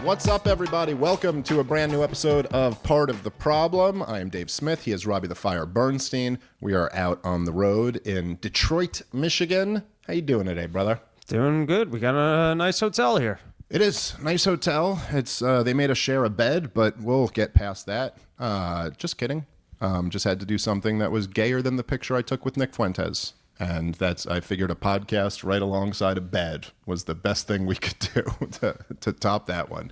What's up, everybody? Welcome to a brand new episode of Part of the Problem. I am Dave Smith. He is Robbie the Fire Bernstein. We are out on the road in Detroit, Michigan. How you doing today, brother? Doing good. We got a nice hotel here. It is a nice hotel. It's they made us share a bed, but we'll get past that. Just kidding. Just had to do something that was gayer than the picture I took with Nick Fuentes. And I figured a podcast right alongside a bed was the best thing we could do to top that one.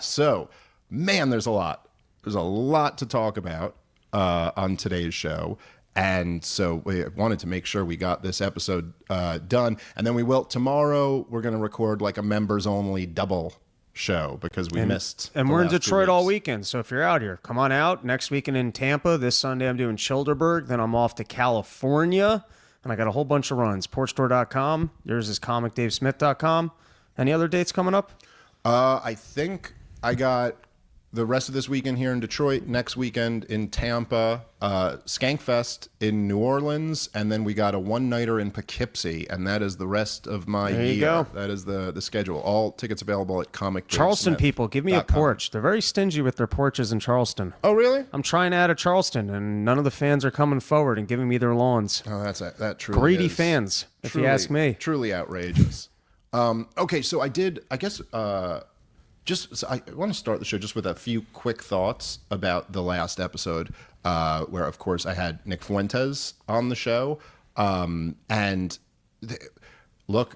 So, man, there's a lot. There's a lot to talk about on today's show. And so we wanted to make sure we got this episode done. And then tomorrow, we're going to record like a members-only double show because we missed. And we're in Detroit all weekend, so if you're out here, come on out. Next weekend in Tampa. This Sunday I'm doing Childerberg. Then I'm off to California, and I got a whole bunch of runs. Porchstore.com. Yours is comicdavesmith.com. Any other dates coming up? I think I got the rest of this weekend here in Detroit, next weekend in Tampa, Skankfest in New Orleans, and then we got a one-nighter in Poughkeepsie, and that is the rest of my year. There you go. That is the schedule. All tickets available at Charleston people, give me a porch. They're very stingy with their porches in Charleston. Oh, really? I'm trying to add a Charleston, and none of the fans are coming forward and giving me their lawns. Oh, that truly greedy is. Fans, if you ask me. Truly outrageous. Okay, so I want to start the show just with a few quick thoughts about the last episode, where, of course, I had Nick Fuentes on the show. Look,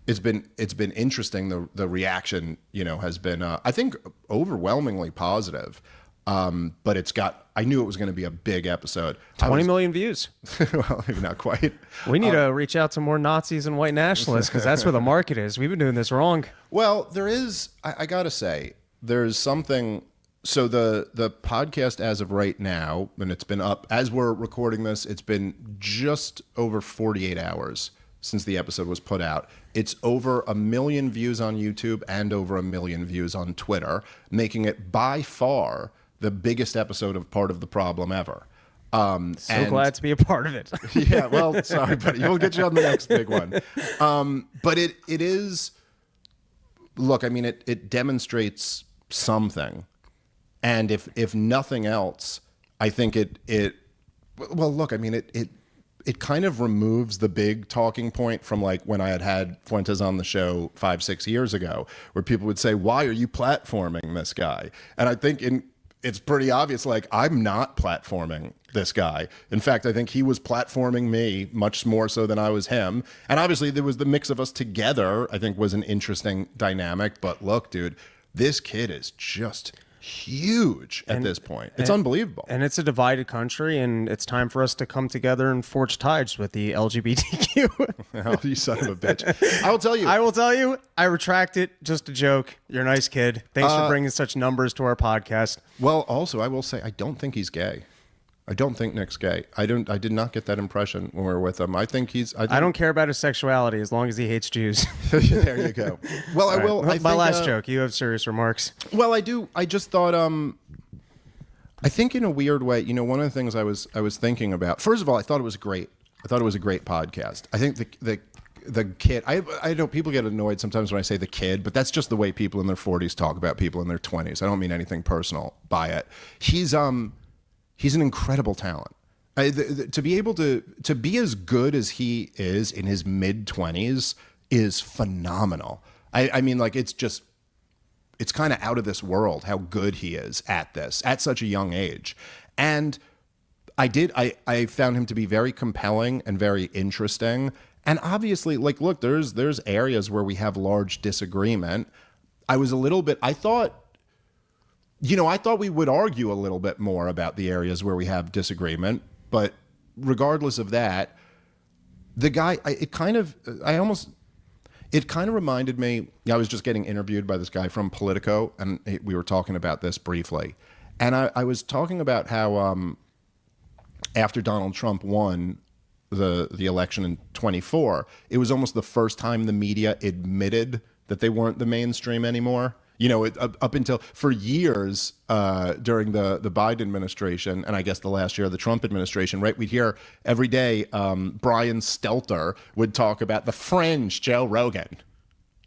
it's been interesting. The reaction, has been, I think, overwhelmingly positive. But I knew it was going to be a big episode. 20 million views. Well, maybe not quite. We need to reach out to more Nazis and white nationalists because that's where the market is. We've been doing this wrong. Well, there is, I got to say, there's something. So the podcast as of right now, and it's been up, as we're recording this, it's been just over 48 hours since the episode was put out. It's over 1 million views on YouTube and over 1 million views on Twitter, making it by far the biggest episode of Part of the Problem ever. Glad to be a part of it. Yeah, well, sorry, buddy. We'll get you on the next big one. But it is, look, I mean, it demonstrates something. And if nothing else, I think it kind of removes the big talking point from like when I had Fuentes on the show 5-6 years ago, where people would say, why are you platforming this guy? And I think it's pretty obvious, like, I'm not platforming this guy. In fact, I think he was platforming me much more so than I was him. And obviously there was the mix of us together, I think, was an interesting dynamic. But look, dude, this kid is just huge at this point. It's unbelievable. And it's a divided country, and it's time for us to come together and forge ties with the LGBTQ. Oh, you son of a bitch. I will tell you. I retract it. Just a joke. You're a nice kid. Thanks for bringing such numbers to our podcast. Well, also, I will say, I don't think he's gay. I don't think Nick's gay. I did not get that impression when we were with him. I don't care about his sexuality as long as he hates Jews. There you go. Well, I will. My last joke. You have serious remarks. Well, I do. I just thought. I think in a weird way, one of the things I was thinking about. First of all, I thought it was great. I thought it was a great podcast. I think the kid. I know people get annoyed sometimes when I say the kid, but that's just the way people in their 40s talk about people in their 20s. I don't mean anything personal by it. He's an incredible talent. To be able to be as good as he is in his mid-20s is phenomenal. I mean, like, it's kind of out of this world how good he is at this at such a young age. And I found him to be very compelling and very interesting. And obviously, like, look, there's areas where we have large disagreement. I thought we would argue a little bit more about the areas where we have disagreement, but regardless of that, the guy, it kind of reminded me, I was just getting interviewed by this guy from Politico, and we were talking about this briefly. And I was talking about how after Donald Trump won the election in 2024, it was almost the first time the media admitted that they weren't the mainstream anymore. Up until for years during the Biden administration, and I guess the last year of the Trump administration, right? We'd hear every day Brian Stelter would talk about the fringe Joe Rogan.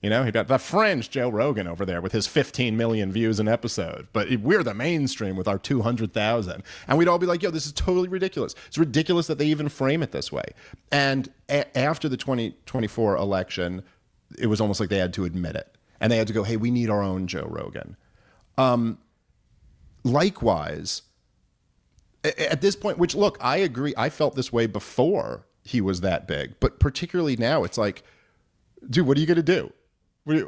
You know, he got the fringe Joe Rogan over there with his 15 million views an episode, but we're the mainstream with our 200,000. And we'd all be like, yo, this is totally ridiculous. It's ridiculous that they even frame it this way. And after the 2024 election, it was almost like they had to admit it. And they had to go, hey, we need our own Joe Rogan. Likewise, at this point, which, look, I agree, I felt this way before he was that big, but particularly now, it's like, dude, what are you going to do?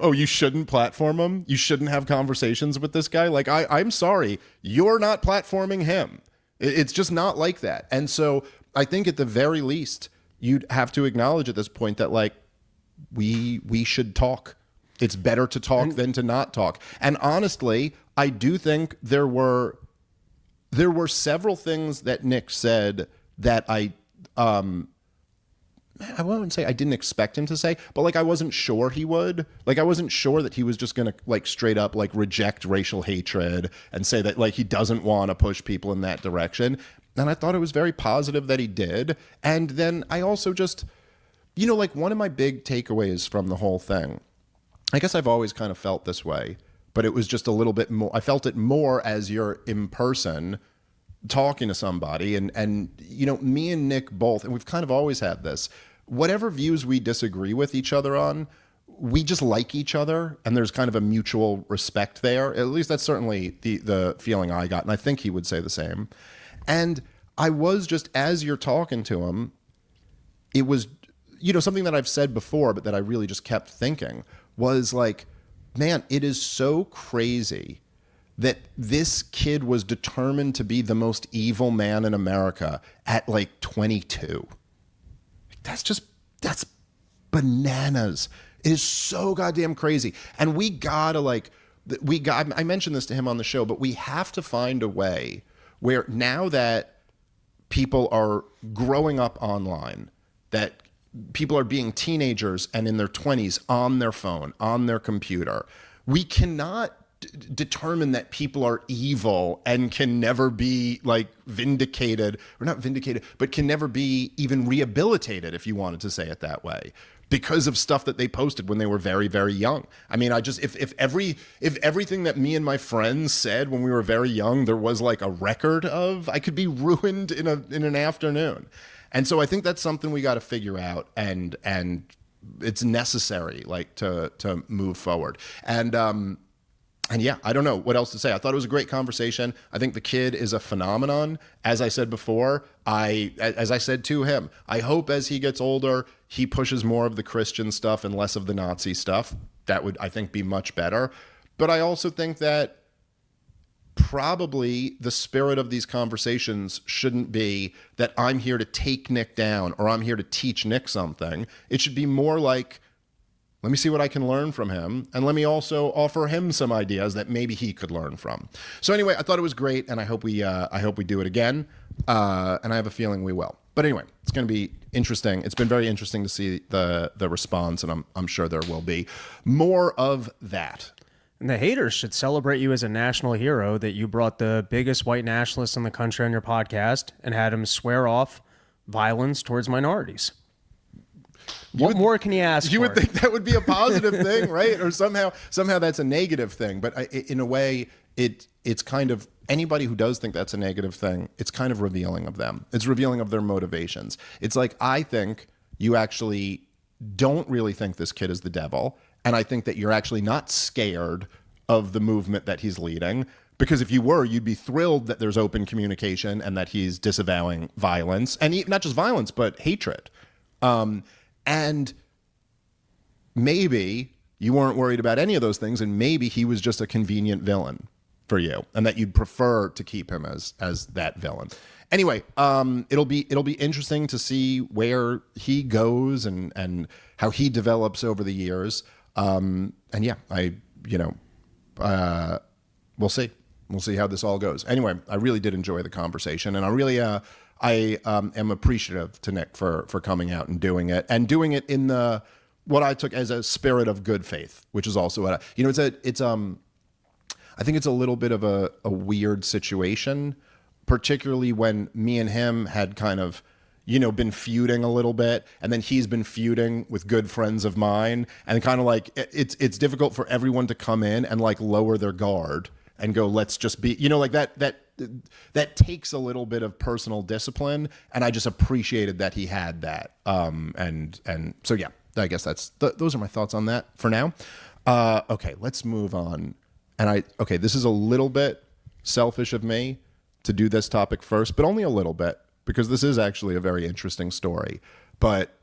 Oh, you shouldn't platform him? You shouldn't have conversations with this guy? Like, I'm sorry, you're not platforming him. It's just not like that. And so I think at the very least, you'd have to acknowledge at this point that, like, we should talk. It's better to talk than to not talk. And honestly, I do think there were several things that Nick said that I wouldn't say I didn't expect him to say, but like I wasn't sure he would. Like I wasn't sure that he was just going to like straight up like reject racial hatred and say that like he doesn't want to push people in that direction. And I thought it was very positive that he did. And then I also just, you know, like one of my big takeaways from the whole thing, I guess I've always kind of felt this way, but it was just a little bit more, I felt it more as you're in person talking to somebody and you know, me and Nick both, and we've kind of always had this, whatever views we disagree with each other on, we just like each other, and there's kind of a mutual respect there. At least that's certainly the feeling I got, and I think he would say the same. And I was just, as you're talking to him, it was, you know, something that I've said before, but that I really just kept thinking was like, man, it is so crazy that this kid was determined to be the most evil man in America at like 22. That's bananas. It is so goddamn crazy. And we gotta like, I mentioned this to him on the show, but we have to find a way where now that people are growing up online, that people are being teenagers and in their 20s on their phone, on their computer, we cannot determine that people are evil and can never be like vindicated, or not vindicated, but can never be even rehabilitated, if you wanted to say it that way, because of stuff that they posted when they were very, very young. I mean, I just, if everything that me and my friends said when we were very young, there was like a record of, I could be ruined in an afternoon. And so I think that's something we got to figure out, and it's necessary, like to move forward. And yeah, I don't know what else to say. I thought it was a great conversation. I think the kid is a phenomenon. As I said before, as I said to him, I hope as he gets older, he pushes more of the Christian stuff and less of the Nazi stuff. That would, I think, be much better. But I also think that probably the spirit of these conversations shouldn't be that I'm here to take Nick down or I'm here to teach Nick something. It should be more like, let me see what I can learn from him, and let me also offer him some ideas that maybe he could learn from. So anyway, I thought it was great, and I hope we do it again, and I have a feeling we will. But anyway, it's going to be interesting. It's been very interesting to see the response, and I'm sure there will be more of that. And the haters should celebrate you as a national hero that you brought the biggest white nationalist in the country on your podcast and had him swear off violence towards minorities. What more can you ask You for? would think that would be a positive thing, right? Or somehow that's a negative thing. But in a way, it's kind of, anybody who does think that's a negative thing, it's kind of revealing of them. It's revealing of their motivations. It's like, I think you actually don't really think this kid is the devil. And I think that you're actually not scared of the movement that he's leading. Because if you were, you'd be thrilled that there's open communication and that he's disavowing violence. And not just violence, but hatred. And maybe you weren't worried about any of those things, and maybe he was just a convenient villain for you, and that you'd prefer to keep him as that villain. Anyway, it'll be interesting to see where he goes and how he develops over the years. And yeah, we'll see. We'll see how this all goes. Anyway, I really did enjoy the conversation, and I really I am appreciative to Nick for coming out and doing it in the what I took as a spirit of good faith, which is also what I think it's a little bit of a weird situation, particularly when me and him had kind of, been feuding a little bit, and then he's been feuding with good friends of mine, and kind of like it's difficult for everyone to come in and like lower their guard and go, let's just be, like that takes a little bit of personal discipline, and I just appreciated that he had that. And so yeah, I guess those are my thoughts on that for now. Okay, let's move on. And this is a little bit selfish of me to do this topic first, but only a little bit, because this is actually a very interesting story. But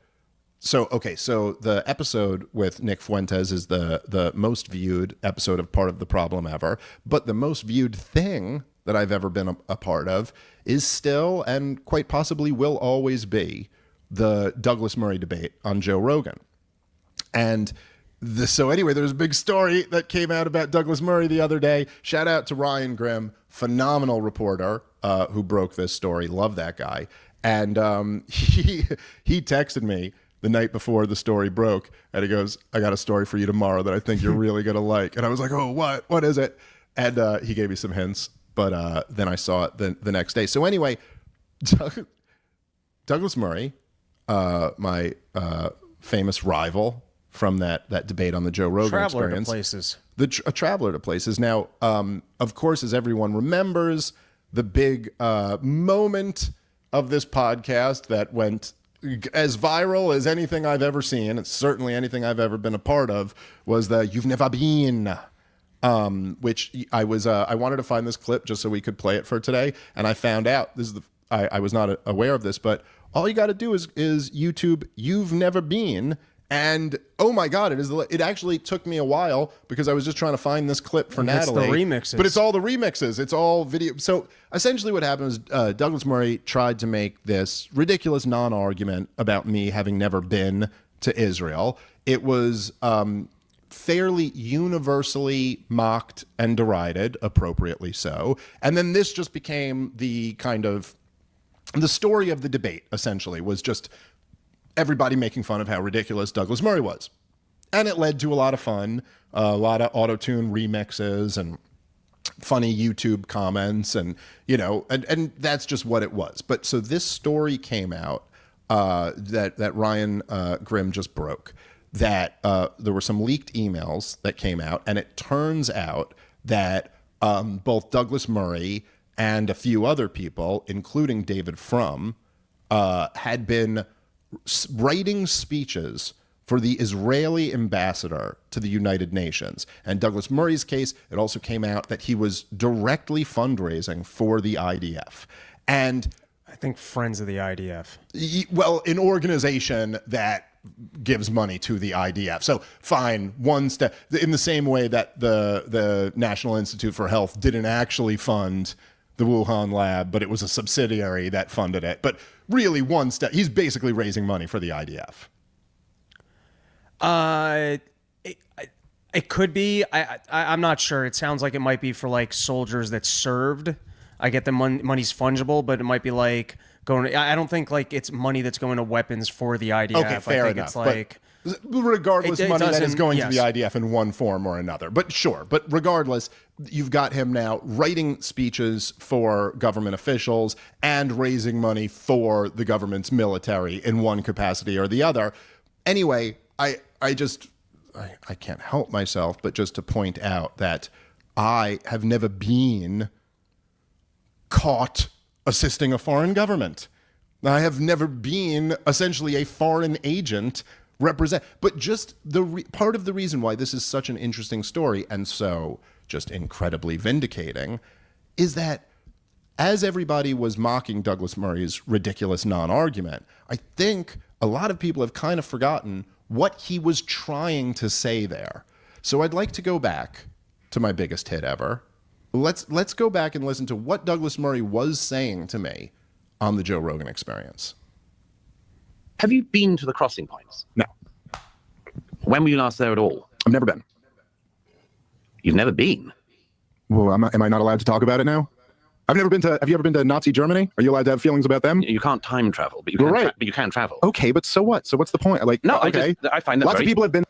so the episode with Nick Fuentes is the most viewed episode of Part of the Problem ever. But the most viewed thing that I've ever been a part of is still, and quite possibly will always be, the Douglas Murray debate on Joe Rogan. And so anyway, there's a big story that came out about Douglas Murray the other day. Shout out to Ryan Grimm, phenomenal reporter who broke this story. Love that guy. And he texted me the night before the story broke, and he goes, I got a story for you tomorrow that I think you're really going to like. And I was like, oh, what is it? And he gave me some hints, but then I saw it the next day. So anyway, Douglas Murray, my famous rival from that debate on the Joe Rogan Experience. A traveler to places. Now, of course, as everyone remembers, the big moment of this podcast that went as viral as anything I've ever seen, and certainly anything I've ever been a part of, was the "You've Never Been," which I wanted to find this clip just so we could play it for today, and I found out I was not aware of this, but all you got to do is YouTube "You've Never Been." And oh my God, it actually took me a while because I was just trying to find this clip for Natalie. It's the remixes. But it's all the remixes. It's all video. So essentially what happened was Douglas Murray tried to make this ridiculous non-argument about me having never been to Israel. It was fairly universally mocked and derided, appropriately so. And then this just became the story of the debate, essentially, was just everybody making fun of how ridiculous Douglas Murray was. And it led to a lot of fun, a lot of auto-tune remixes and funny YouTube comments, and and that's just what it was. But so this story came out that Ryan Grimm just broke, that there were some leaked emails that came out, and it turns out that both Douglas Murray and a few other people, including David Frum, had been writing speeches for the Israeli ambassador to the United Nations. And Douglas Murray's case, it also came out that he was directly fundraising for the IDF. And I think Friends of the IDF. Well, an organization that gives money to the IDF. So fine, one step, in the same way that the National Institute for Health didn't actually fund the Wuhan lab, but it was a subsidiary that funded it. But really, one step, he's basically raising money for the IDF. It could be. I'm not sure. It sounds like it might be for like soldiers that served. I get the money's fungible, but it might be like going. I don't think like it's money that's going to weapons for the IDF. Okay, fair I think enough. It's like. Regardless, money that is going yes. to the IDF in one form or another. But sure, but regardless, you've got him now writing speeches for government officials and raising money for the government's military in one capacity or the other. Anyway, I can't help myself but just to point out that I have never been caught assisting a foreign government. I have never been essentially a foreign agent but just part of the reason why this is such an interesting story and so just incredibly vindicating is that as everybody was mocking Douglas Murray's ridiculous non-argument, I think a lot of people have kind of forgotten what he was trying to say there. So I'd like to go back to my biggest hit ever. Let's go back and listen to what Douglas Murray was saying to me on the Joe Rogan Experience. Have you been to the crossing points? No. When were you last there at all? I've never been. You've never been? Well, am I not allowed to talk about it now? I've never been to. Have you ever been to Nazi Germany? Are you allowed to have feelings about them? You can't time travel, but you You're can. right. But you can travel. Okay, but so what? So what's the point? Like, No, okay. I find that lots of people have been.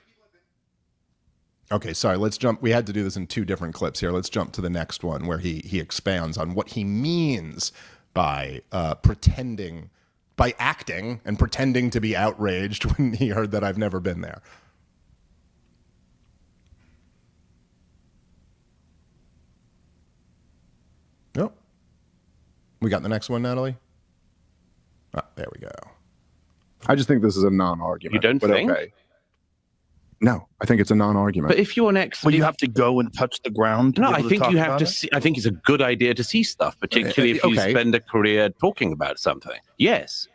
Okay, sorry, let's jump. We had to do this in two different clips here. Let's jump to the next one where he expands on what he means by pretending by acting and pretending to be outraged when he heard that I've never been there. Oh, we got the next one, Natalie. Ah, there we go. I just think this is a non-argument. You don't think? Okay. No, I think it's a non-argument. But if you're an expert, Well, you have to go and touch the ground. To no, be I able to think talk you have about to it? see. I think it's a good idea to see stuff, particularly if you Okay. spend a career talking about something. Yes.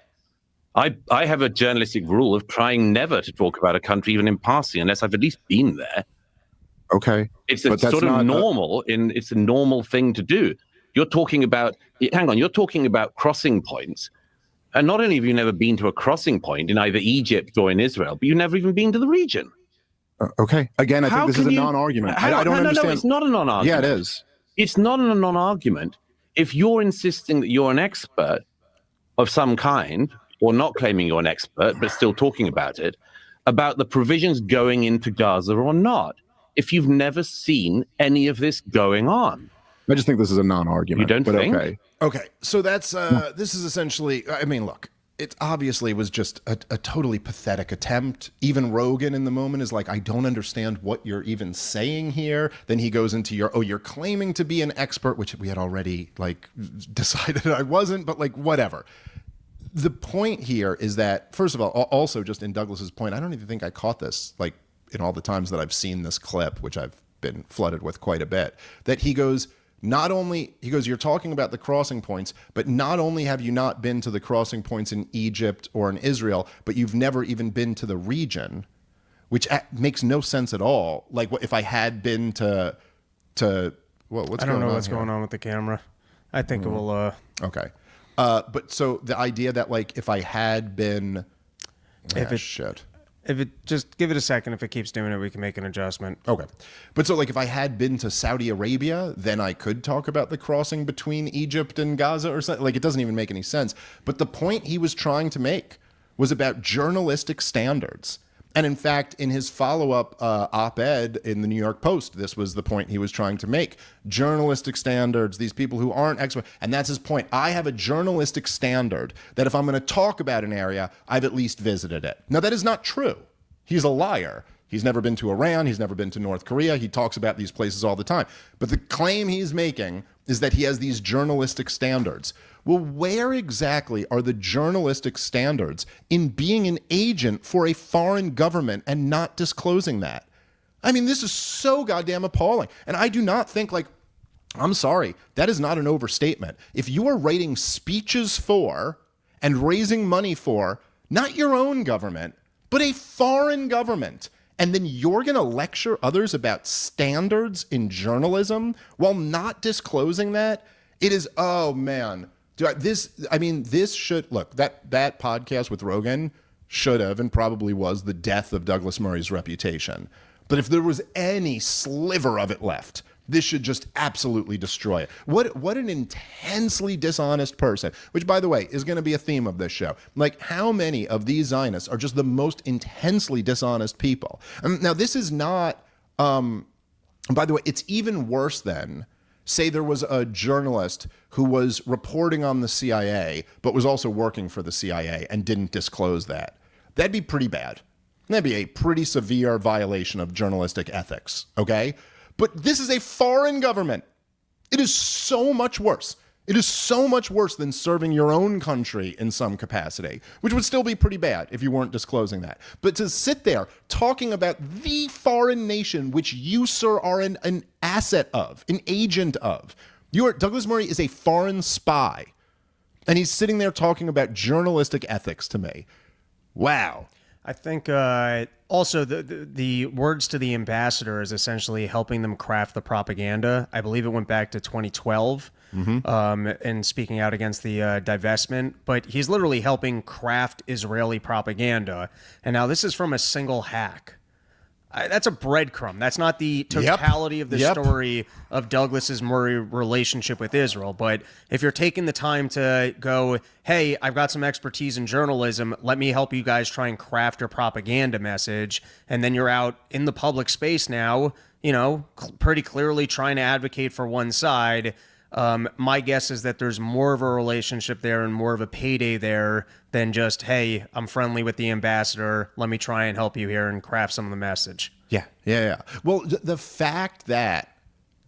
I have a journalistic rule of trying never to talk about a country, even in passing, unless I've at least been there. Okay. It's But that's sort of not normal. It's a normal thing to do. You're talking about. Hang on. You're talking about crossing points, and not only have you never been to a crossing point in either Egypt or in Israel, but you've never even been to the region. Okay. Again, I How think this can is a you- non-argument. Hang I on, don't understand. No, it's not a non-argument. Yeah, it is. It's not a non-argument. If you're insisting that you're an expert of some kind, or not claiming you're an expert, but still talking about it, about the provisions going into Gaza or not, if you've never seen any of this going on. I just think this is a non-argument. You don't but think? Okay. Okay, so that's this is essentially. I mean, look, it obviously was just a totally pathetic attempt. Even Rogan in the moment is like, I don't understand what you're even saying here. Then he goes into you're claiming to be an expert, which we had already like decided I wasn't, but like whatever. The point here is that, first of all, also just in Douglas's point, I don't even think I caught this like in all the times that I've seen this clip, which I've been flooded with quite a bit, that he goes, you're talking about the crossing points, but not only have you not been to the crossing points in Egypt or in Israel, but you've never even been to the region, which makes no sense at all. Like, what if I had been to what's going on? I don't know what's here? going on with the camera. I think it will. Okay. But so the idea that like if I had been, shit. If it just give it a second. If it keeps doing it, we can make an adjustment. Okay. But so like if I had been to Saudi Arabia, then I could talk about the crossing between Egypt and Gaza or something. Like it doesn't even make any sense. But the point he was trying to make was about journalistic standards. And in fact, in his follow-up op-ed in the New York Post, this was the point he was trying to make. Journalistic standards, these people who aren't experts, and that's his point. I have a journalistic standard that if I'm going to talk about an area, I've at least visited it. Now, that is not true. He's a liar. He's never been to Iran. He's never been to North Korea. He talks about these places all the time. But the claim he's making is that he has these journalistic standards. Well, where exactly are the journalistic standards in being an agent for a foreign government and not disclosing that? I mean, this is so goddamn appalling. And I do not think, like, I'm sorry, that is not an overstatement. If you are writing speeches for and raising money for not your own government, but a foreign government, and then you're going to lecture others about standards in journalism while not disclosing that, it is, oh man. This should, look, that podcast with Rogan should have and probably was the death of Douglas Murray's reputation. But if there was any sliver of it left, this should just absolutely destroy it. What an intensely dishonest person, which, by the way, is going to be a theme of this show. Like, how many of these Zionists are just the most intensely dishonest people? Now, this is not, by the way, it's even worse than, say there was a journalist who was reporting on the CIA, but was also working for the CIA and didn't disclose that. That'd be pretty bad. That'd be a pretty severe violation of journalistic ethics, okay? But this is a foreign government. It is so much worse. It is so much worse than serving your own country in some capacity, which would still be pretty bad if you weren't disclosing that. But to sit there talking about the foreign nation which you, sir, are an asset of, an agent of. Douglas Murray is a foreign spy. And he's sitting there talking about journalistic ethics to me. Wow. I think also the words to the ambassador is essentially helping them craft the propaganda. I believe it went back to 2012 and speaking out against the divestment. But he's literally helping craft Israeli propaganda. And now this is from a single hack. That's a breadcrumb. That's not the totality of the story of Douglas's Murray relationship with Israel. But if you're taking the time to go, hey, I've got some expertise in journalism, let me help you guys try and craft your propaganda message, and then you're out in the public space now, pretty clearly trying to advocate for one side, My guess is that there's more of a relationship there and more of a payday there than just, hey, I'm friendly with the ambassador. Let me try and help you here and craft some of the message. Yeah. Well, the fact that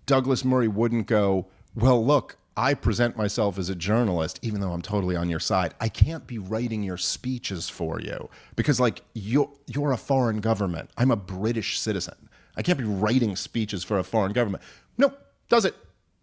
Douglas Murray wouldn't go, well, look, I present myself as a journalist, even though I'm totally on your side. I can't be writing your speeches for you because, like, you're a foreign government. I'm a British citizen. I can't be writing speeches for a foreign government. No, does it.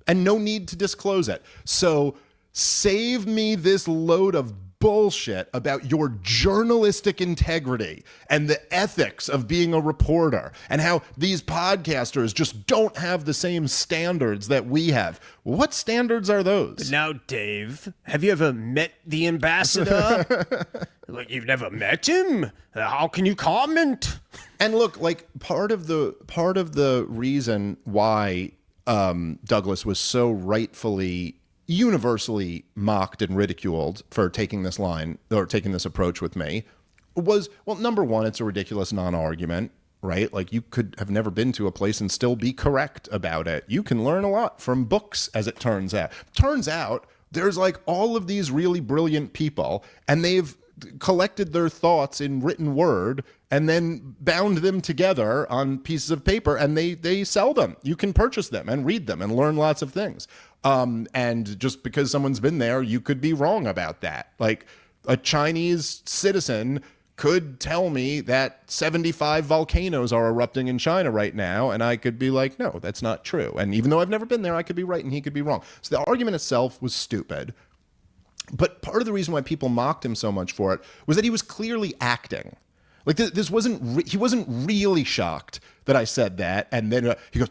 And no need to disclose it. So save me this load of bullshit about your journalistic integrity and the ethics of being a reporter and how these podcasters just don't have the same standards that we have. What standards are those? Now, Dave, have you ever met the ambassador? Like, you've never met him? How can you comment? And look, like part of the reason why Douglas was so rightfully universally mocked and ridiculed for taking this line or taking this approach with me was, well, number one, it's a ridiculous non-argument, right? Like, you could have never been to a place and still be correct about it. You can learn a lot from books, as it turns out. Turns out there's like all of these really brilliant people, and they've collected their thoughts in written word and then bound them together on pieces of paper, and they sell them. You can purchase them and read them and learn lots of things. And just because someone's been there, you could be wrong about that. Like, a Chinese citizen could tell me that 75 volcanoes are erupting in China right now, and I could be like, no, that's not true. And even though I've never been there, I could be right and he could be wrong. So the argument itself was stupid. But part of the reason why people mocked him so much for it was that he was clearly acting. Like, he wasn't really shocked that I said that. And then he goes,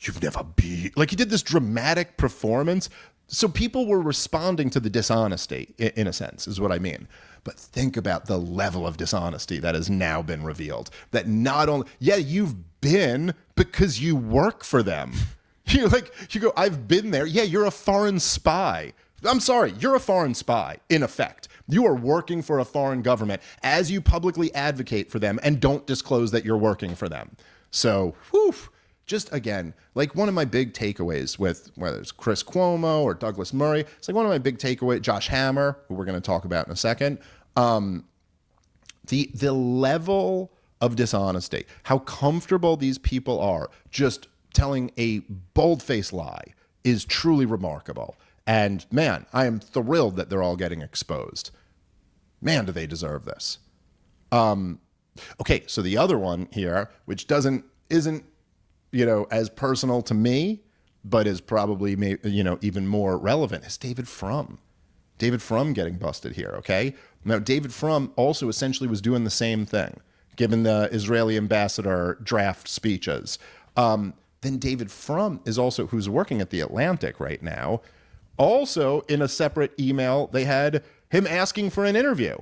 you've never been. Like, he did this dramatic performance. So people were responding to the dishonesty, in a sense, is what I mean. But think about the level of dishonesty that has now been revealed. That not only, yeah, you've been because you work for them. You go, I've been there. Yeah, you're a foreign spy. I'm sorry, you're a foreign spy, in effect. You are working for a foreign government as you publicly advocate for them and don't disclose that you're working for them. So, just again, like, one of my big takeaways with whether it's Chris Cuomo or Douglas Murray, it's like one of my big takeaways, Josh Hammer, who we're going to talk about in a second, the level of dishonesty, how comfortable these people are just telling a bold-faced lie is truly remarkable. And man, I am thrilled that they're all getting exposed. Man, do they deserve this. Okay, so the other one here, which isn't as personal to me, but is probably even more relevant, is David Frum. David Frum getting busted here. Okay, now David Frum also essentially was doing the same thing, given the Israeli ambassador draft speeches. Then David Frum is also, who's working at the Atlantic right now. Also, in a separate email, they had him asking for an interview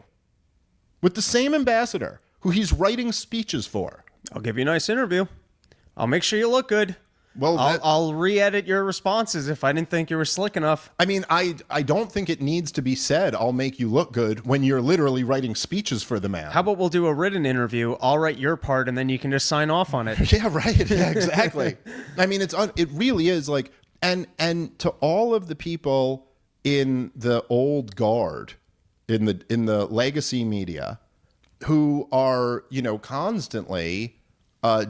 with the same ambassador who he's writing speeches for. I'll give you a nice interview. I'll make sure you look good. Well, I'll re-edit your responses if I didn't think you were slick enough. I mean, I don't think it needs to be said, I'll make you look good, when you're literally writing speeches for the man. How about we'll do a written interview? I'll write your part, and then you can just sign off on it. Yeah, right. Yeah, exactly. I mean, it really is like, and to all of the people in the old guard, in the legacy media, who are constantly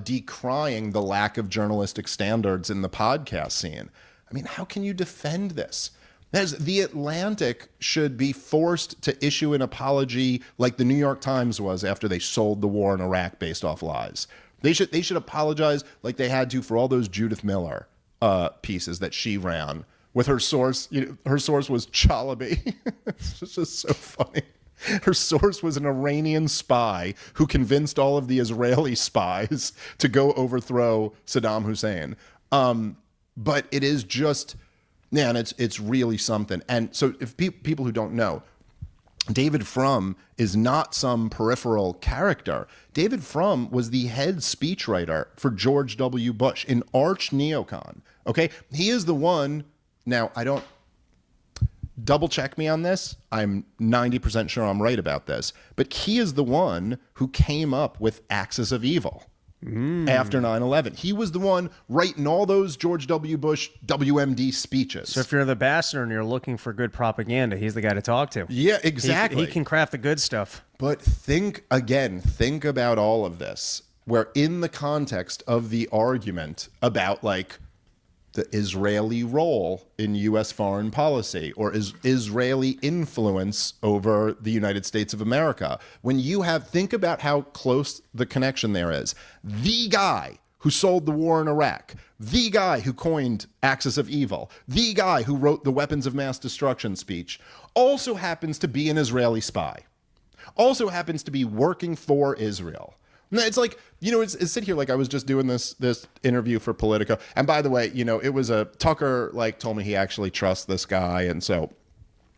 decrying the lack of journalistic standards in the podcast scene. I mean, how can you defend this? The Atlantic should be forced to issue an apology like the New York Times was after they sold the war in Iraq based off lies. They should apologize like they had to for all those Judith Miller pieces that she ran with her source. Her source was Chalabi. It's just so funny. Her source was an Iranian spy who convinced all of the Israeli spies to go overthrow Saddam Hussein. But it is just, man, it's really something. And so if people who don't know, David Frum is not some peripheral character. David Frum was the head speechwriter for George W. Bush, an arch neocon. Okay, he is the one. Now, I don't double check me on this. I'm 90% sure I'm right about this. But he is the one who came up with Axis of Evil. after 9/11. He was the one writing all those George W. Bush WMD speeches. So if you're the ambassador and you're looking for good propaganda, he's the guy to talk to. Yeah, exactly. He can craft the good stuff. But think about all of this, where in the context of the argument about like the Israeli role in U.S. foreign policy or is Israeli influence over the United States of America, when you think about how close the connection there is. The guy who sold the war in Iraq, the guy who coined Axis of Evil, the guy who wrote the weapons of mass destruction speech, also happens to be an Israeli spy, also happens to be working for Israel. It's like, it's sit here like I was just doing this interview for Politico. And by the way, it was Tucker told me he actually trusts this guy. And so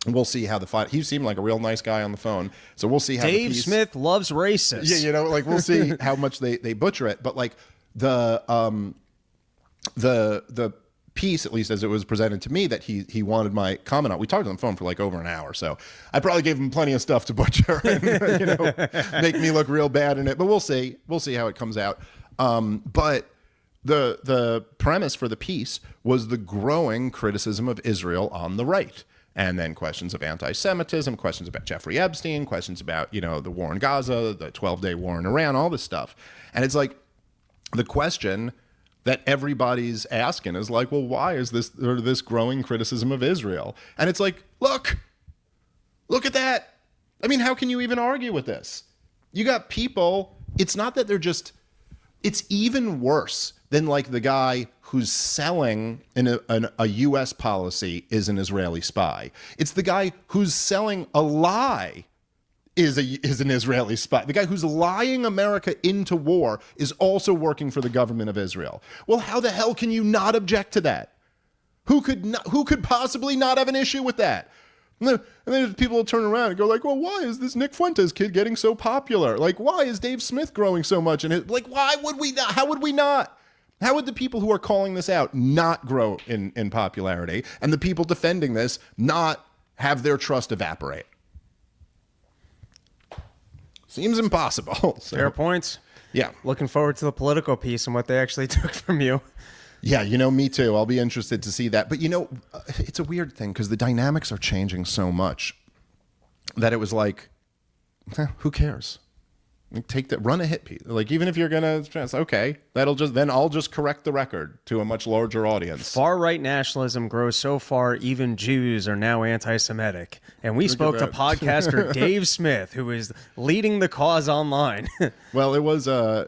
we'll see how he seemed like a real nice guy on the phone. So we'll see how Dave Smith loves racists. Yeah, we'll see how much they butcher it. But like the piece, at least as it was presented to me, that he wanted my comment on. We talked on the phone for like over an hour, so I probably gave him plenty of stuff to butcher and make me look real bad in it. But we'll see how it comes out. But the premise for the piece was the growing criticism of Israel on the right, and then questions of anti-Semitism, questions about Jeffrey Epstein, questions about the war in Gaza, the 12-day war in Iran, all this stuff. And it's like the question that everybody's asking is like, well, why is this growing criticism of Israel? And it's like, look at that. I mean, how can you even argue with this? You got people, it's not that it's even worse than like the guy who's selling a U.S. policy is an Israeli spy. It's the guy who's selling a lie is an Israeli spy. The guy who's lying America into war is also working for the government of Israel. Well, how the hell can you not object to that? Who could possibly not have an issue with that? And then people will turn around and go like, well, why is this Nick Fuentes kid getting so popular? Like, why is Dave Smith growing so much? And why would we not? How would we not? How would the people who are calling this out not grow in popularity, and the people defending this not have their trust evaporate? Seems impossible. So, fair points. Yeah. Looking forward to the Politico piece and what they actually took from you. Yeah, me too. I'll be interested to see that. But, it's a weird thing because the dynamics are changing so much that it was like, who cares? Take that, run a hit piece. Like, even if you're going to, okay, then I'll just correct the record to a much larger audience. Far-right nationalism grows so far, even Jews are now anti-Semitic. And we spoke to podcaster Dave Smith, who is leading the cause online. Well, it was, I'll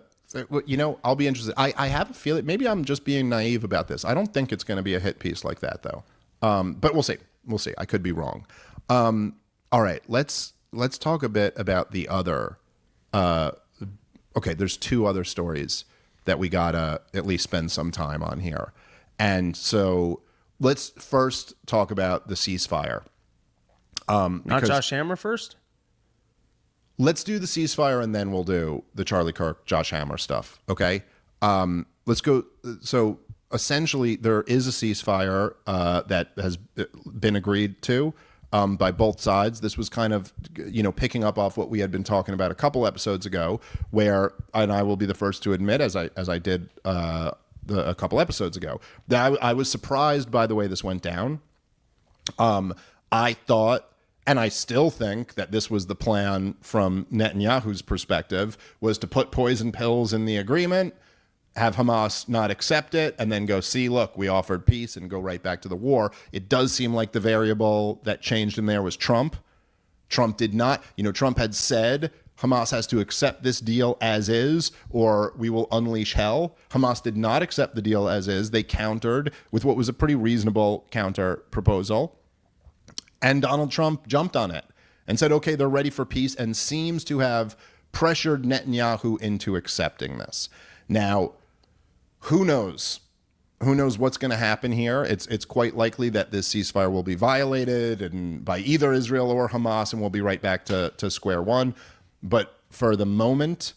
be interested. I have a feeling, maybe I'm just being naive about this. I don't think it's going to be a hit piece like that, though. But we'll see. I could be wrong. All right, let's talk a bit about the other... okay, there's two other stories that we gotta at least spend some time on here. And so let's first talk about the ceasefire. Not Josh Hammer first? Let's do the ceasefire and then we'll do the Charlie Kirk, Josh Hammer stuff. Okay. Let's go. So essentially there is a ceasefire that has been agreed to by both sides. This was kind of, picking up off what we had been talking about a couple episodes ago, where, and I will be the first to admit, as I did a couple episodes ago, that I was surprised by the way this went down. I thought, and I still think, that this was the plan from Netanyahu's perspective, was to put poison pills in the agreement, have Hamas not accept it, and then go, see, look, we offered peace, and go right back to the war. It does seem like the variable that changed in there was Trump. Trump did not, Trump had said Hamas has to accept this deal as is, or we will unleash hell. Hamas did not accept the deal as is. They countered with what was a pretty reasonable counter proposal. And Donald Trump jumped on it and said, okay, they're ready for peace, and seems to have pressured Netanyahu into accepting this. Now, who knows? Who knows what's going to happen here? It's quite likely that this ceasefire will be violated and by either Israel or Hamas, and we'll be right back to square one. But for the moment,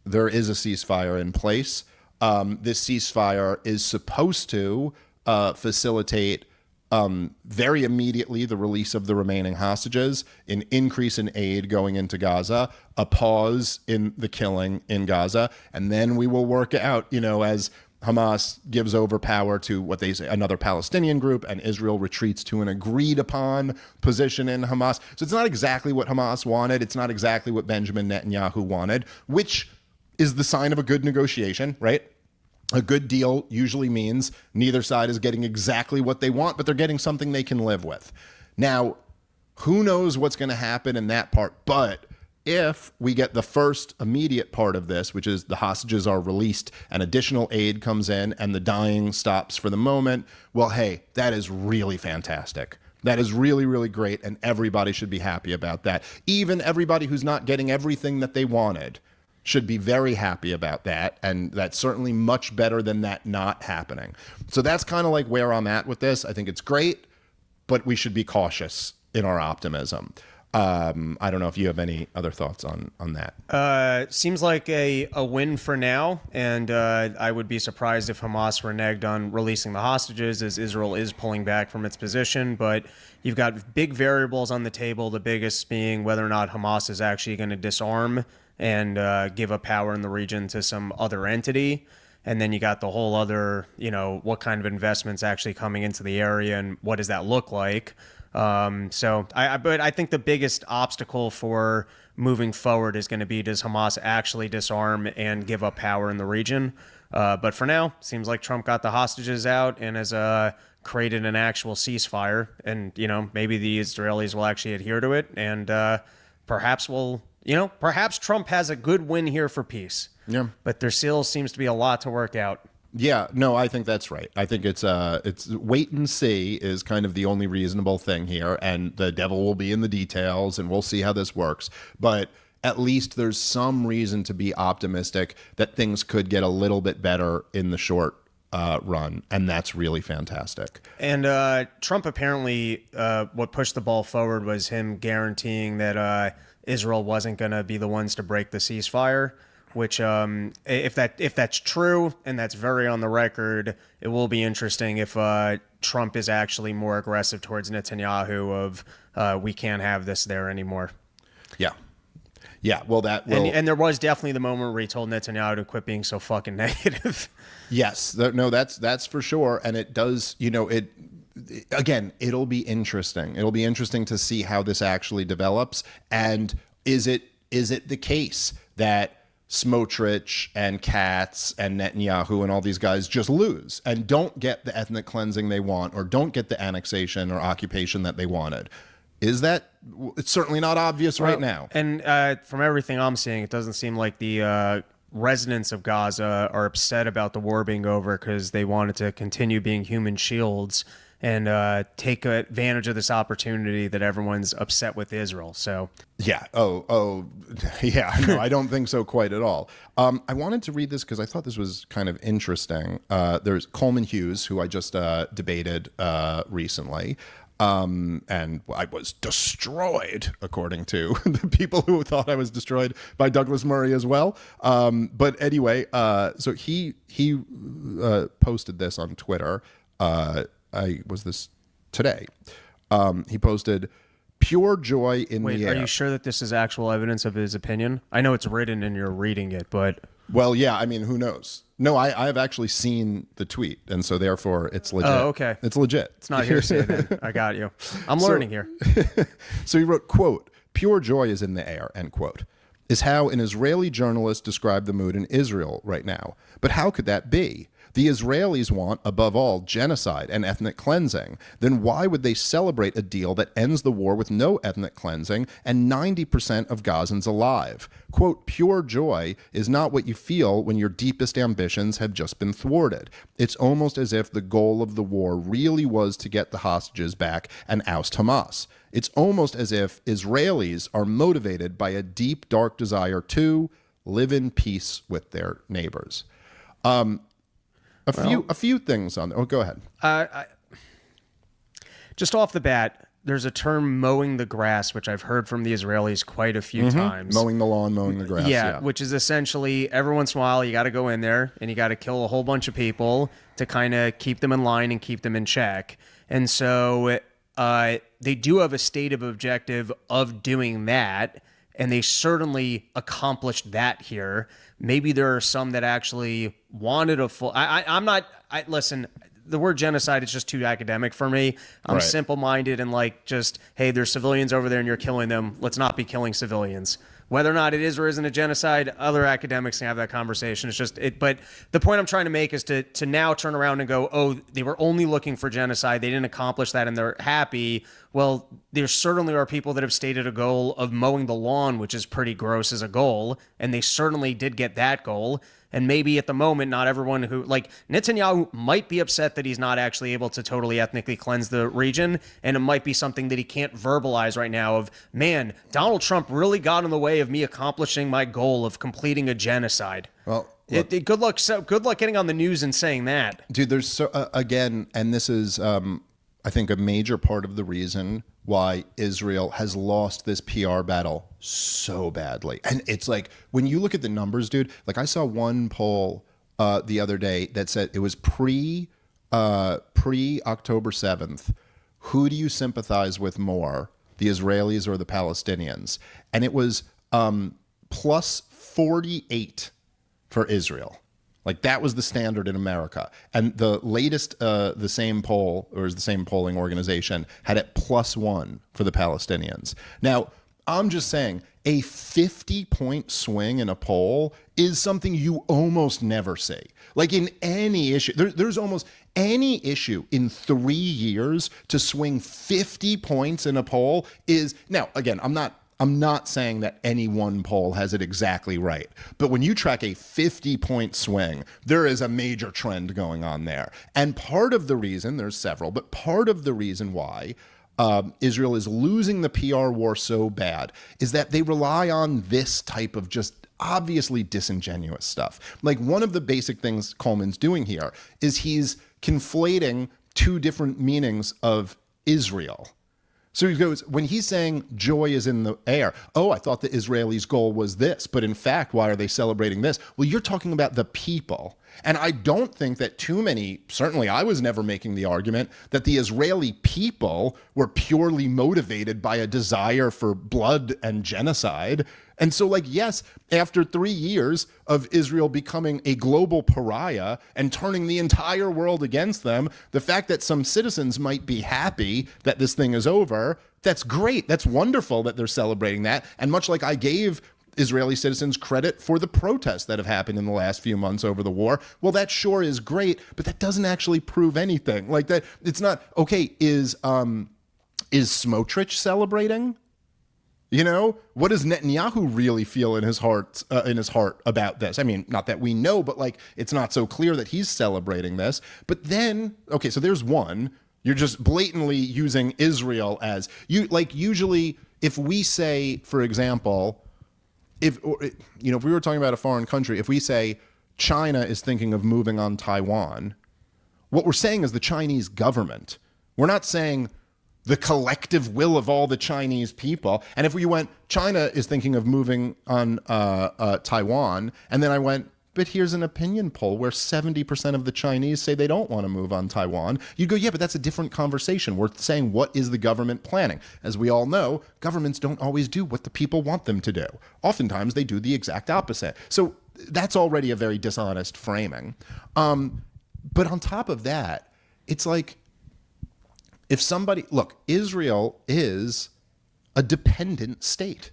there is a ceasefire in place. This ceasefire is supposed to facilitate very immediately the release of the remaining hostages, an increase in aid going into Gaza, a pause in the killing in Gaza, and then we will work out, as Hamas gives over power to what they say another Palestinian group, and Israel retreats to an agreed upon position in Hamas. So it's not exactly what Hamas wanted. It's not exactly what Benjamin Netanyahu wanted, which is the sign of a good negotiation, right? A good deal usually means neither side is getting exactly what they want, but they're getting something they can live with. Now, who knows what's going to happen in that part, but if we get the first immediate part of this, which is the hostages are released and additional aid comes in and the dying stops for the moment, well, hey, that is really fantastic. That is really, really great, and everybody should be happy about that. Even everybody who's not getting everything that they wanted should be very happy about that, and that's certainly much better than that not happening. So that's kind of like where I'm at with this. I think it's great, but we should be cautious in our optimism. I don't know if you have any other thoughts on that. Seems like a win for now, and I would be surprised if Hamas reneged on releasing the hostages, as Israel is pulling back from its position. But you've got big variables on the table, the biggest being whether or not Hamas is actually going to disarm and give up power in the region to some other entity. And then you got the whole other, what kind of investments actually coming into the area and what does that look like? But I think the biggest obstacle for moving forward is going to be, does Hamas actually disarm and give up power in the region? But for now, seems like Trump got the hostages out and has created an actual ceasefire. And, maybe the Israelis will actually adhere to it. And perhaps perhaps Trump has a good win here for peace. Yeah. But there still seems to be a lot to work out. Yeah, no, I think that's right. I think it's wait and see is kind of the only reasonable thing here, and the devil will be in the details, and we'll see how this works. But at least there's some reason to be optimistic that things could get a little bit better in the short run, and that's really fantastic. And Trump apparently, what pushed the ball forward was him guaranteeing that Israel wasn't going to be the ones to break the ceasefire. Which, if that's true, and that's very on the record, it will be interesting if Trump is actually more aggressive towards Netanyahu of we can't have this there anymore. Yeah. Well, that will... And there was definitely the moment where he told Netanyahu to quit being so fucking negative. Yes. That's for sure. And it does, again, it'll be interesting. It'll be interesting to see how this actually develops. And is it the case that Smotrich and Katz and Netanyahu and all these guys just lose and don't get the ethnic cleansing they want, or don't get the annexation or occupation that they wanted? Is that? It's certainly not obvious right now. And from everything I'm seeing, it doesn't seem like the residents of Gaza are upset about the war being over, because they wanted to continue being human shields and take advantage of this opportunity that everyone's upset with Israel. So yeah. Yeah. No, I don't think so quite at all. I wanted to read this because I thought this was kind of interesting. There's Coleman Hughes, who I just debated recently. And I was destroyed, according to the people who thought I was destroyed by Douglas Murray as well. But anyway, so he posted this on Twitter. Was this today? He posted, "Pure joy in the air." Are you sure that this is actual evidence of his opinion? I know it's written and you're reading it, but... Well, yeah, I mean, who knows? No, I have actually seen the tweet, and so therefore it's legit. Oh, okay. It's legit. It's not hearsay then. I got you. I'm learning here. So he wrote, quote, "Pure joy is in the air," end quote, is how an Israeli journalist described the mood in Israel right now. But how could that be? The Israelis want, above all, genocide and ethnic cleansing. Then why would they celebrate a deal that ends the war with no ethnic cleansing and 90% of Gazans alive? Quote, "Pure joy is not what you feel when your deepest ambitions have just been thwarted. It's almost as if the goal of the war really was to get the hostages back and oust Hamas. It's almost as if Israelis are motivated by a deep, dark desire to live in peace with their neighbors." A few things on there. Oh, go ahead. Just off the bat, there's a term, mowing the grass, which I've heard from the Israelis quite a few times. Mowing the lawn, mowing the grass. Yeah, which is essentially every once in a while you got to go in there and you got to kill a whole bunch of people to kind of keep them in line and keep them in check. And so they do have a stated objective of doing that, and they certainly accomplished that here. Maybe there are some that actually wanted a full... Listen, the word genocide is just too academic for me. I'm simple-minded and like just, hey, there's civilians over there and you're killing them. Let's not be killing civilians. Whether or not it is or isn't a genocide, other academics can have that conversation. It's just it. But the point I'm trying to make is to now turn around and go, oh, they were only looking for genocide. They didn't accomplish that and they're happy. Well, there certainly are people that have stated a goal of mowing the lawn, which is pretty gross as a goal. And they certainly did get that goal. And maybe at the moment, not everyone who, like, Netanyahu might be upset that he's not actually able to totally ethnically cleanse the region. And it might be something that he can't verbalize right now of, man, Donald Trump really got in the way of me accomplishing my goal of completing a genocide. Well, look, good luck. So good luck getting on the news and saying that. Dude, there's so, again, and this is, I think, a major part of the reason why Israel has lost this PR battle so badly. And it's like, when you look at the numbers, dude, like I saw one poll the other day that said it was pre October 7th. Who do you sympathize with more, the Israelis or the Palestinians? And it was plus 48 for Israel. Like that was the standard in America. And the latest, the same poll, or the same polling organization, had it +1 for the Palestinians. Now, I'm just saying, a 50-point swing in a poll is something you almost never see. Like in any issue, there's almost any issue in 3 years to swing 50 points in a poll is, now, again, I'm not saying that any one poll has it exactly right, but when you track a 50-point swing, there is a major trend going on there. And part of the reason, there's several, but part of the reason why Israel is losing the PR war so bad is that they rely on this type of just obviously disingenuous stuff. Like one of the basic things Coleman's doing here is he's conflating two different meanings of Israel. So he goes, when he's saying joy is in the air, oh, I thought the Israelis' goal was this, but in fact, why are they celebrating this? Well, you're talking about the people. And I don't think that too many, certainly I was never making the argument that the Israeli people were purely motivated by a desire for blood and genocide. And so, like, yes, after 3 years of Israel becoming a global pariah and turning the entire world against them, the fact that some citizens might be happy that this thing is over, that's great. That's wonderful that they're celebrating that. And much like I gave Israeli citizens credit for the protests that have happened in the last few months over the war, well, that sure is great, but that doesn't actually prove anything. Like that, it's not, okay, is Smotrich celebrating? You know, what does Netanyahu really feel in his heart about this? I mean, not that we know, but like, it's not so clear that he's celebrating this. But then, okay, so there's one. You're just blatantly using Israel as you like. Usually, if we say, for example, if we were talking about a foreign country, if we say China is thinking of moving on Taiwan, what we're saying is the Chinese government. We're not saying the collective will of all the Chinese people. And if we went, China is thinking of moving on Taiwan, and then I went, but here's an opinion poll where 70% of the Chinese say they don't want to move on Taiwan, you'd go, yeah, but that's a different conversation. We're saying, what is the government planning? As we all know, governments don't always do what the people want them to do. Oftentimes, they do the exact opposite. So that's already a very dishonest framing. But on top of that, it's like, if somebody, look, Israel is a dependent state.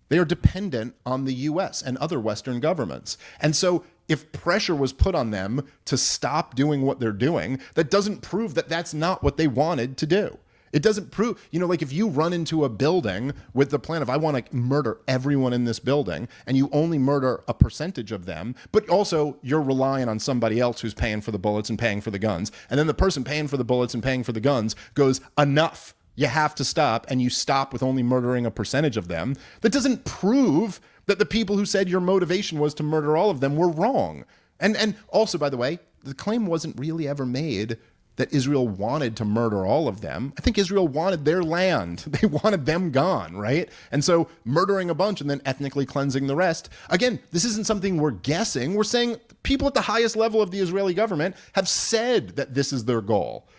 They are dependent on the US and other Western governments. And so if pressure was put on them to stop doing what they're doing, that doesn't prove that that's not what they wanted to do. It doesn't prove, like if you run into a building with the plan of, I want to murder everyone in this building, and you only murder a percentage of them, but also you're relying on somebody else who's paying for the bullets and paying for the guns. And then the person paying for the bullets and paying for the guns goes, enough, you have to stop, and you stop with only murdering a percentage of them. That doesn't prove that the people who said your motivation was to murder all of them were wrong. And also, by the way, the claim wasn't really ever made that Israel wanted to murder all of them. I think Israel wanted their land. They wanted them gone, right? And so murdering a bunch and then ethnically cleansing the rest. Again, this isn't something we're guessing. We're saying people at the highest level of the Israeli government have said that this is their goal.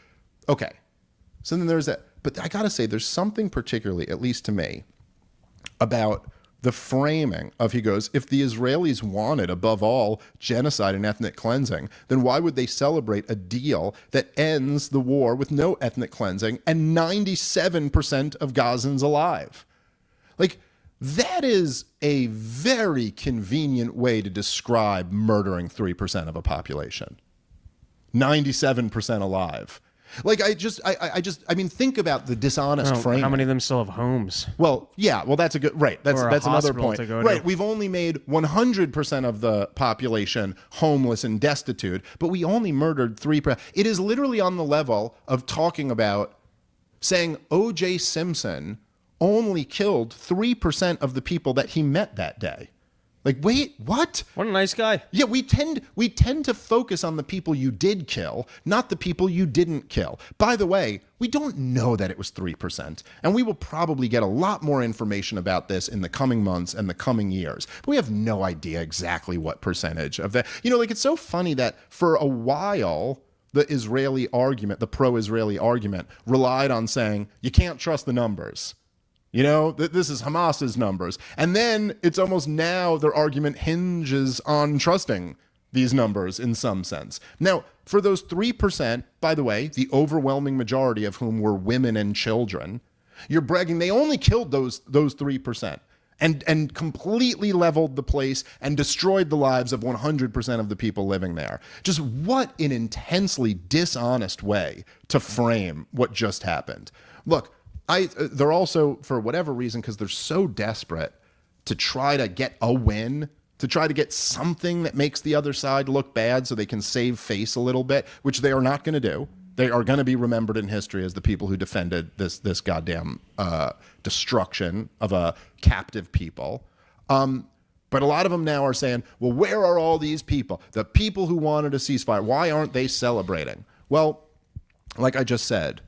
Okay, So then there's that. But I got to say, there's something particularly, at least to me, about the framing of, he goes, if the Israelis wanted, above all, genocide and ethnic cleansing, then why would they celebrate a deal that ends the war with no ethnic cleansing and 97% of Gazans alive? Like, that is a very convenient way to describe murdering 3% of a population. 97% alive. Like, I mean, think about the dishonest framing. How many of them still have homes? Well, yeah, well, that's a good, right. That's another point. Right. To. We've only made 100% of the population homeless and destitute, but we only murdered 3%. It is literally on the level of talking about saying O.J. Simpson only killed 3% of the people that he met that day. Like, wait, what? What a nice guy. Yeah, we tend to focus on the people you did kill, not the people you didn't kill. By the way, we don't know that it was 3%, and we will probably get a lot more information about this in the coming months and the coming years. But we have no idea exactly what percentage of that. You know, like, it's so funny that for a while, the Israeli argument, the pro-Israeli argument, relied on saying, you can't trust the numbers. You know, this is Hamas's numbers. And then it's almost now their argument hinges on trusting these numbers in some sense. Now, for those 3%, by the way, the overwhelming majority of whom were women and children, you're bragging they only killed those 3% and completely leveled the place and destroyed the lives of 100% of the people living there. Just what an intensely dishonest way to frame what just happened. Look, they're also, for whatever reason, because they're so desperate to try to get a win, to try to get something that makes the other side look bad so they can save face a little bit, which they are not going to do. They are going to be remembered in history as the people who defended this goddamn destruction of a captive people. But a lot of them now are saying, well, where are all these people? The people who wanted a ceasefire, why aren't they celebrating? Well, like I just said,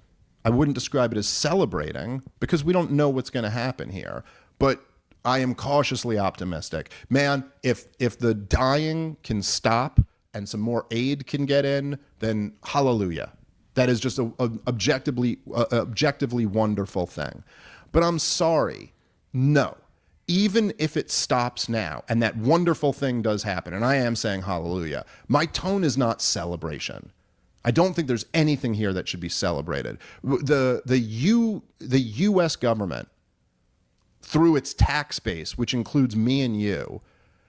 I wouldn't describe it as celebrating because we don't know what's going to happen here. But I am cautiously optimistic. Man, if the dying can stop and some more aid can get in, then hallelujah. That is just an objectively wonderful thing. But I'm sorry, no. Even if it stops now and that wonderful thing does happen, and I am saying hallelujah, my tone is not celebration. I don't think there's anything here that should be celebrated. The U.S. government, through its tax base, which includes me and you,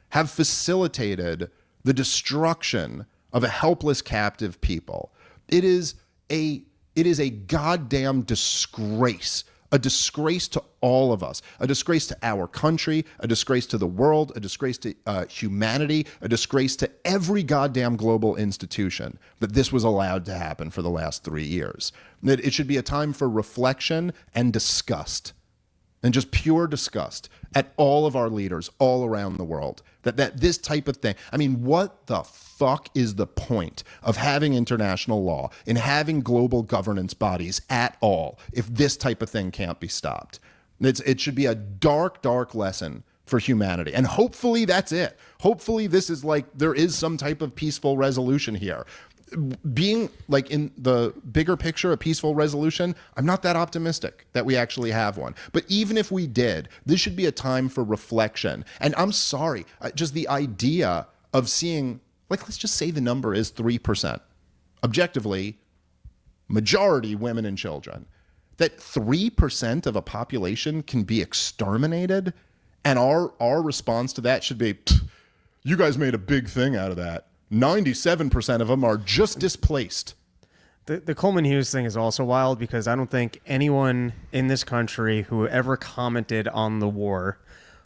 have facilitated the destruction of a helpless captive people. It is a goddamn disgrace. A disgrace to all of us, a disgrace to our country, a disgrace to the world, a disgrace to humanity, a disgrace to every goddamn global institution that this was allowed to happen for the last 3 years. That it should be a time for reflection and disgust, and just pure disgust at all of our leaders all around the world. That this type of thing, I mean, what the fuck is the point of having international law and having global governance bodies at all if this type of thing can't be stopped? It should be a dark, dark lesson for humanity. And hopefully that's it. Hopefully this is like, there is some type of peaceful resolution here. Being like in the bigger picture, a peaceful resolution, I'm not that optimistic that we actually have one. But even if we did, this should be a time for reflection. And I'm sorry, just the idea of seeing, like, let's just say the number is 3%. Objectively, majority women and children. That 3% of a population can be exterminated, and our response to that should be, you guys made a big thing out of that. 97% of them are just displaced. The Coleman Hughes thing is also wild because I don't think anyone in this country who ever commented on the war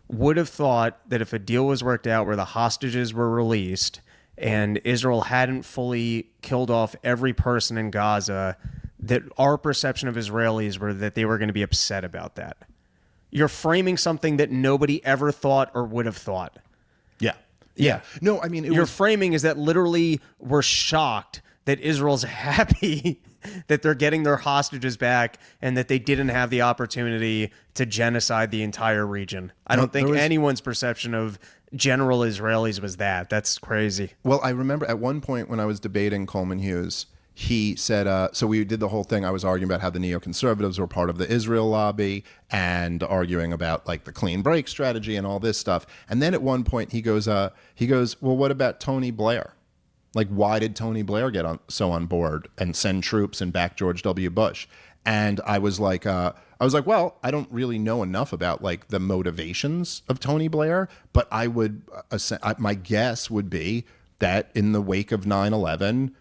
would have thought that if a deal was worked out where the hostages were released and Israel hadn't fully killed off every person in Gaza, that our perception of Israelis were that they were going to be upset about that. You're framing something that nobody ever thought or would have thought. Yeah. No, I mean, your framing is that literally we're shocked that Israel's happy that they're getting their hostages back and that they didn't have the opportunity to genocide the entire region. I don't think anyone's perception of general Israelis was that. That's crazy. Well, I remember at one point when I was debating Coleman Hughes, he said, so we did the whole thing. I was arguing about how the neoconservatives were part of the Israel lobby and arguing about like the clean break strategy and all this stuff. And then at one point he goes, well, what about Tony Blair? Like, why did Tony Blair get so on board and send troops and back George W. Bush? And I was like, well, I don't really know enough about like the motivations of Tony Blair, but I would, my guess would be that in the wake of 9/11,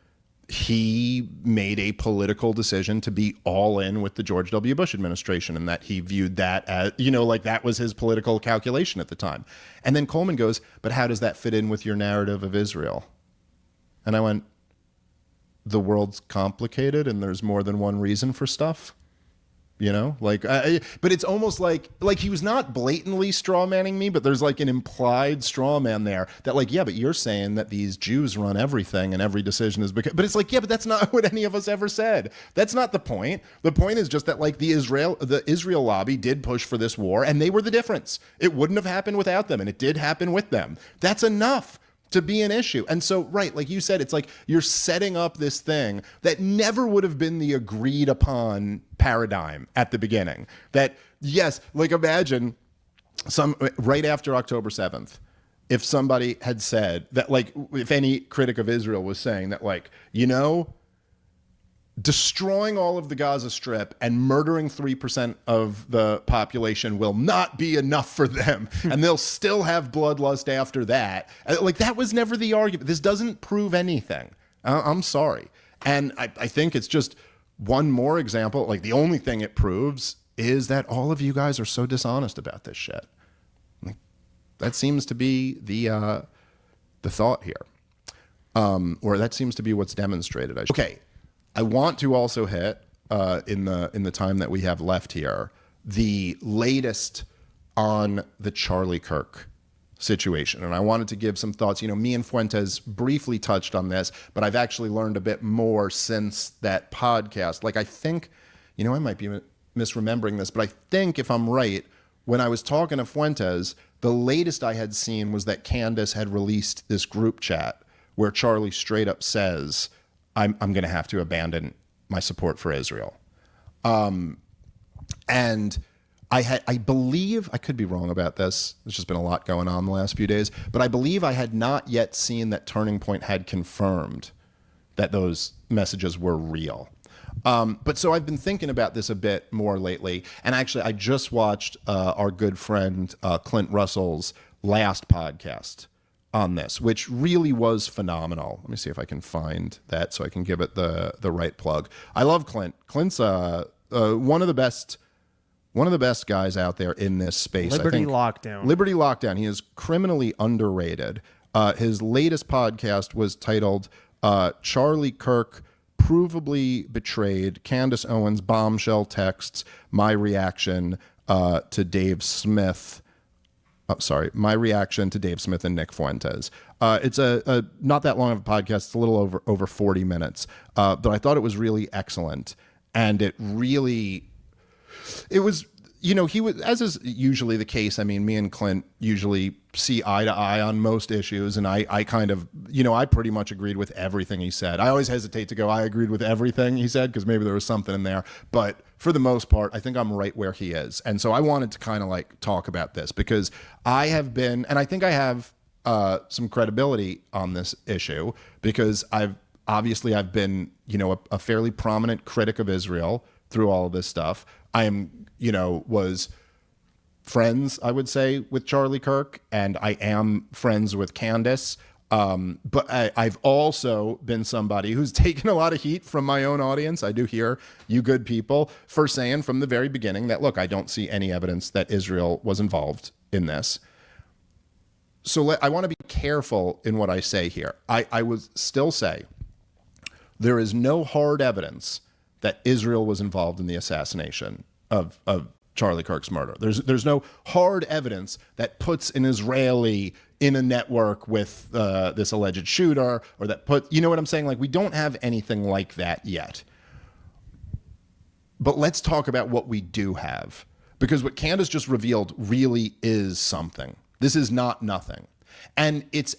he made a political decision to be all in with the George W. Bush administration, and that he viewed that as, like that was his political calculation at the time. And then Coleman goes, but how does that fit in with your narrative of Israel? And I went, the world's complicated and there's more than one reason for stuff. But it's almost like he was not blatantly straw manning me, but there's like an implied straw man there that like, yeah, but you're saying that these Jews run everything and every decision is because, but it's like, yeah, but that's not what any of us ever said. That's not the point. The point is just that like the Israel lobby did push for this war and they were the difference. It wouldn't have happened without them, and it did happen with them. That's enough to be an issue. And so, right, like you said, it's like you're setting up this thing that never would have been the agreed upon paradigm at the beginning. That, yes, like imagine right after October 7th, if somebody had said that, like, if any critic of Israel was saying that, like, destroying all of the Gaza Strip and murdering 3% of the population will not be enough for them, and they'll still have bloodlust after that. Like, that was never the argument. This doesn't prove anything. I'm sorry. And I think it's just one more example. Like, the only thing it proves is that all of you guys are so dishonest about this shit. Like, that seems to be the thought here. Or that seems to be what's demonstrated. Okay. I want to also hit in the time that we have left here the latest on the Charlie Kirk situation, and I wanted to give some thoughts. Me and Fuentes briefly touched on this, but I've actually learned a bit more since that podcast. Like, I think, I might be misremembering this, but I think if I'm right, when I was talking to Fuentes, the latest I had seen was that Candace had released this group chat where Charlie straight up says, I'm going to have to abandon my support for Israel. And I believe, I could be wrong about this, there's just been a lot going on the last few days, but I believe I had not yet seen that Turning Point had confirmed that those messages were real. But so I've been thinking about this a bit more lately, and actually I just watched our good friend Clint Russell's last podcast on this, which really was phenomenal. Let me see if I can find that so I can give it the right plug. I love Clint. Clint's one of the best guys out there in this space. Liberty Lockdown. He is criminally underrated. His latest podcast was titled Charlie Kirk Provably Betrayed, Candace Owens Bombshell Texts, My Reaction to Dave Smith. My reaction to Dave Smith and Nick Fuentes. It's a not that long of a podcast. It's a little over 40 minutes. But I thought it was really excellent. And it was, he was, as is usually the case. I mean, me and Clint usually see eye to eye on most issues. And I kind of, I pretty much agreed with everything he said. I always hesitate to go, I agreed with everything he said, because maybe there was something in there. But for the most part, I think I'm right where he is. And so I wanted to kind of like talk about this because I have been, and I think I have some credibility on this issue because I've been, a fairly prominent critic of Israel through all of this stuff. I am, was friends, I would say, with Charlie Kirk, and I am friends with Candace. But I've also been somebody who's taken a lot of heat from my own audience. I do hear you good people for saying from the very beginning that, look, I don't see any evidence that Israel was involved in this. So I want to be careful in what I say here. I would still say there is no hard evidence that Israel was involved in the assassination of Charlie Kirk's murder. There's no hard evidence that puts an Israeli in a network with this alleged shooter, or that you know what I'm saying? Like, we don't have anything like that yet. But let's talk about what we do have, because what Candace just revealed really is something. This is not nothing. And it's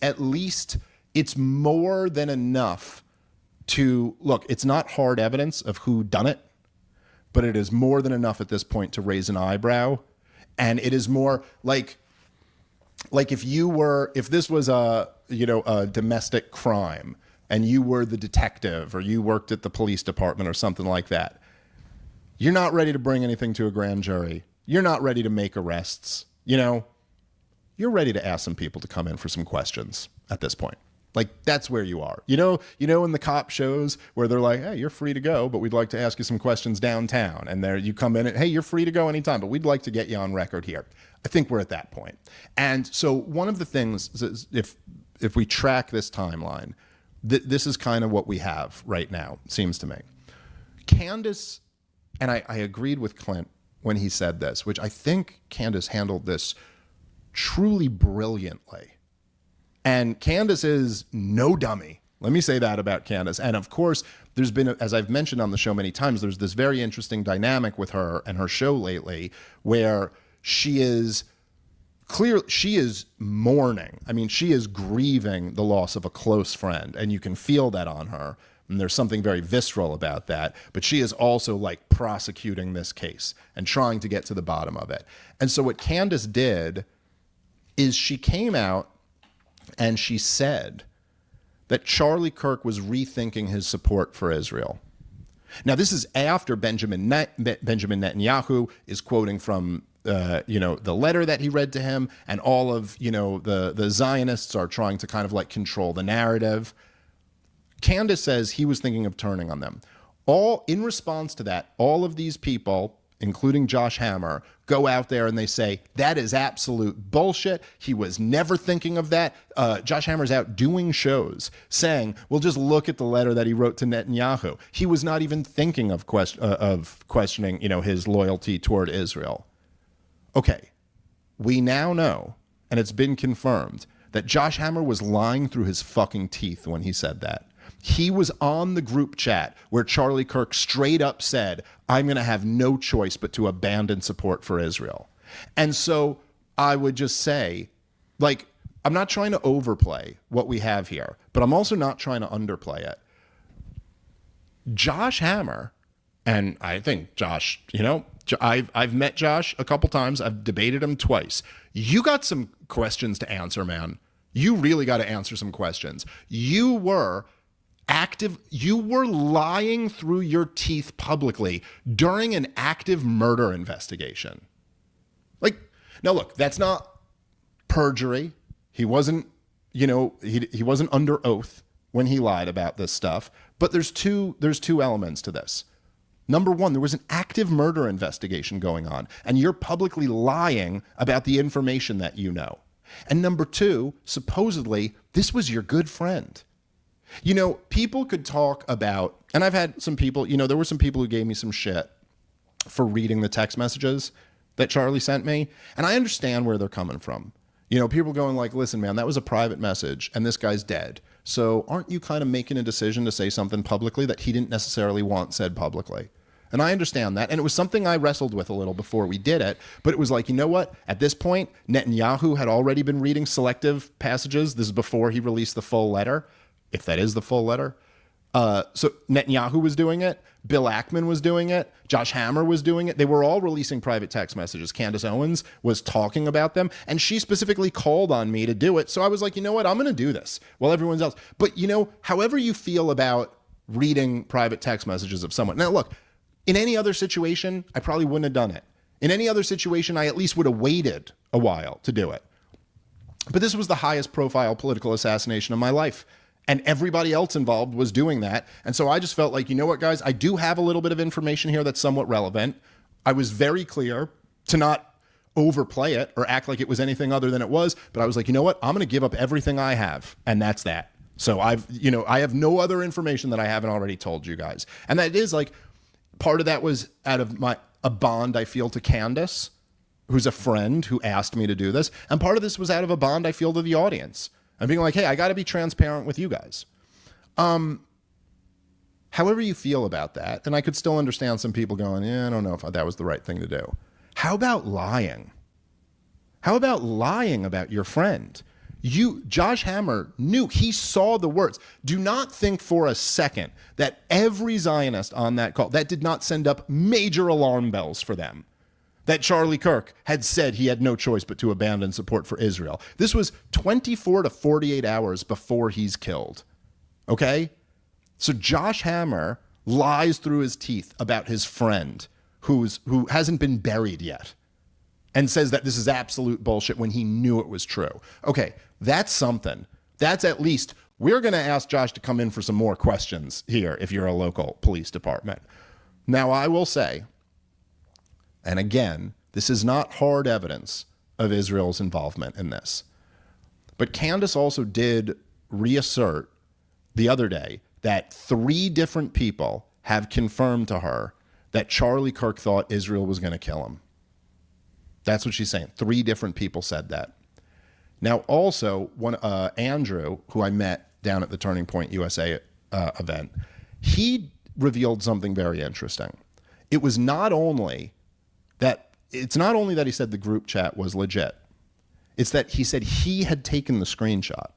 more than enough to look, it's not hard evidence of who done it, but it is more than enough at this point to raise an eyebrow. And it is more like if this was a domestic crime and you were the detective or you worked at the police department or something like that, you're not ready to bring anything to a grand jury. You're not ready to make arrests. You're ready to ask some people to come in for some questions at this point. Like, that's where you are. In the cop shows where they're like, hey, you're free to go, but we'd like to ask you some questions downtown. And there you come in and, hey, you're free to go anytime, but we'd like to get you on record here. I think we're at that point. And so one of the things, if we track this timeline, this is kind of what we have right now, seems to me. Candace, and I agreed with Clint when he said this, which I think Candace handled this truly brilliantly. And Candace is no dummy. Let me say that about Candace. And of course, there's been, as I've mentioned on the show many times, there's this very interesting dynamic with her and her show lately where she is mourning. I mean, she is grieving the loss of a close friend, and you can feel that on her. And there's something very visceral about that. But she is also like prosecuting this case and trying to get to the bottom of it. And so what Candace did is she came out and she said that Charlie Kirk was rethinking his support for Israel. Now, this is after Benjamin Netanyahu is quoting from the letter that he read to him, and all of the Zionists are trying to kind of like control the narrative. Candace says he was thinking of turning on them. All in response to that, all of these people, including Josh Hammer, go out there and they say, that is absolute bullshit. He was never thinking of that. Josh Hammer's out doing shows saying, well, just look at the letter that he wrote to Netanyahu. He was not even thinking of questioning, his loyalty toward Israel. Okay, we now know, and it's been confirmed, that Josh Hammer was lying through his fucking teeth when he said that. He was on the group chat where Charlie Kirk straight up said, I'm going to have no choice but to abandon support for Israel. And so I would just say, like, I'm not trying to overplay what we have here, but I'm also not trying to underplay it. Josh Hammer, and I think Josh, I've met Josh a couple times. I've debated him twice. You got some questions to answer, man. You really got to answer some questions. You were lying through your teeth publicly during an active murder investigation. Like, now look, that's not perjury. He wasn't, he wasn't under oath when he lied about this stuff. But there's two elements to this. Number one, there was an active murder investigation going on, and you're publicly lying about the information that you know. And number two, supposedly, this was your good friend. People could talk about, and I've had some people, there were some people who gave me some shit for reading the text messages that Charlie sent me. And I understand where they're coming from. People going like, listen, man, that was a private message and this guy's dead. So aren't you kind of making a decision to say something publicly that he didn't necessarily want said publicly? And I understand that. And it was something I wrestled with a little before we did it. But it was like, you know what? At this point, Netanyahu had already been reading selective passages. This is before he released the full letter. If that is the full letter. So Netanyahu was doing it. Bill Ackman was doing it. Josh Hammer was doing it. They were all releasing private text messages. Candace Owens was talking about them. And she specifically called on me to do it. So I was like, you know what? I'm going to do this while everyone's else. But, however you feel about reading private text messages of someone. Now, look, in any other situation, I probably wouldn't have done it. In any other situation, I at least would have waited a while to do it. But this was the highest profile political assassination of my life. And everybody else involved was doing that. And so I just felt like, you know what, guys, I do have a little bit of information here that's somewhat relevant. I was very clear to not overplay it or act like it was anything other than it was. But I was like, you know what, I'm going to give up everything I have. And that's that. So I have no other information that I haven't already told you guys. And that is like, part of that was out of a bond I feel to Candace, who's a friend who asked me to do this. And part of this was out of a bond I feel to the audience. I'm being like, hey, I got to be transparent with you guys. However you feel about that, and I could still understand some people going, I don't know if that was the right thing to do. How about lying? How about lying about your friend? Josh Hammer knew, he saw the words. Do not think for a second that every Zionist on that call, that did not send up major alarm bells for them, that Charlie Kirk had said he had no choice but to abandon support for Israel. This was 24 to 48 hours before he's killed. Okay? So Josh Hammer lies through his teeth about his friend who hasn't been buried yet and says that this is absolute bullshit when he knew it was true. Okay, that's something. That's at least, we're going to ask Josh to come in for some more questions here if you're a local police department. Now, I will say, and again, this is not hard evidence of Israel's involvement in this, but Candace also did reassert the other day that 3 different people have confirmed to her that Charlie Kirk thought Israel was going to kill him. That's what she's saying. 3 different people said that. Now, also, Andrew, who I met down at the Turning Point USA event, he revealed something very interesting. It's not only that he said the group chat was legit. It's that he said he had taken the screenshot.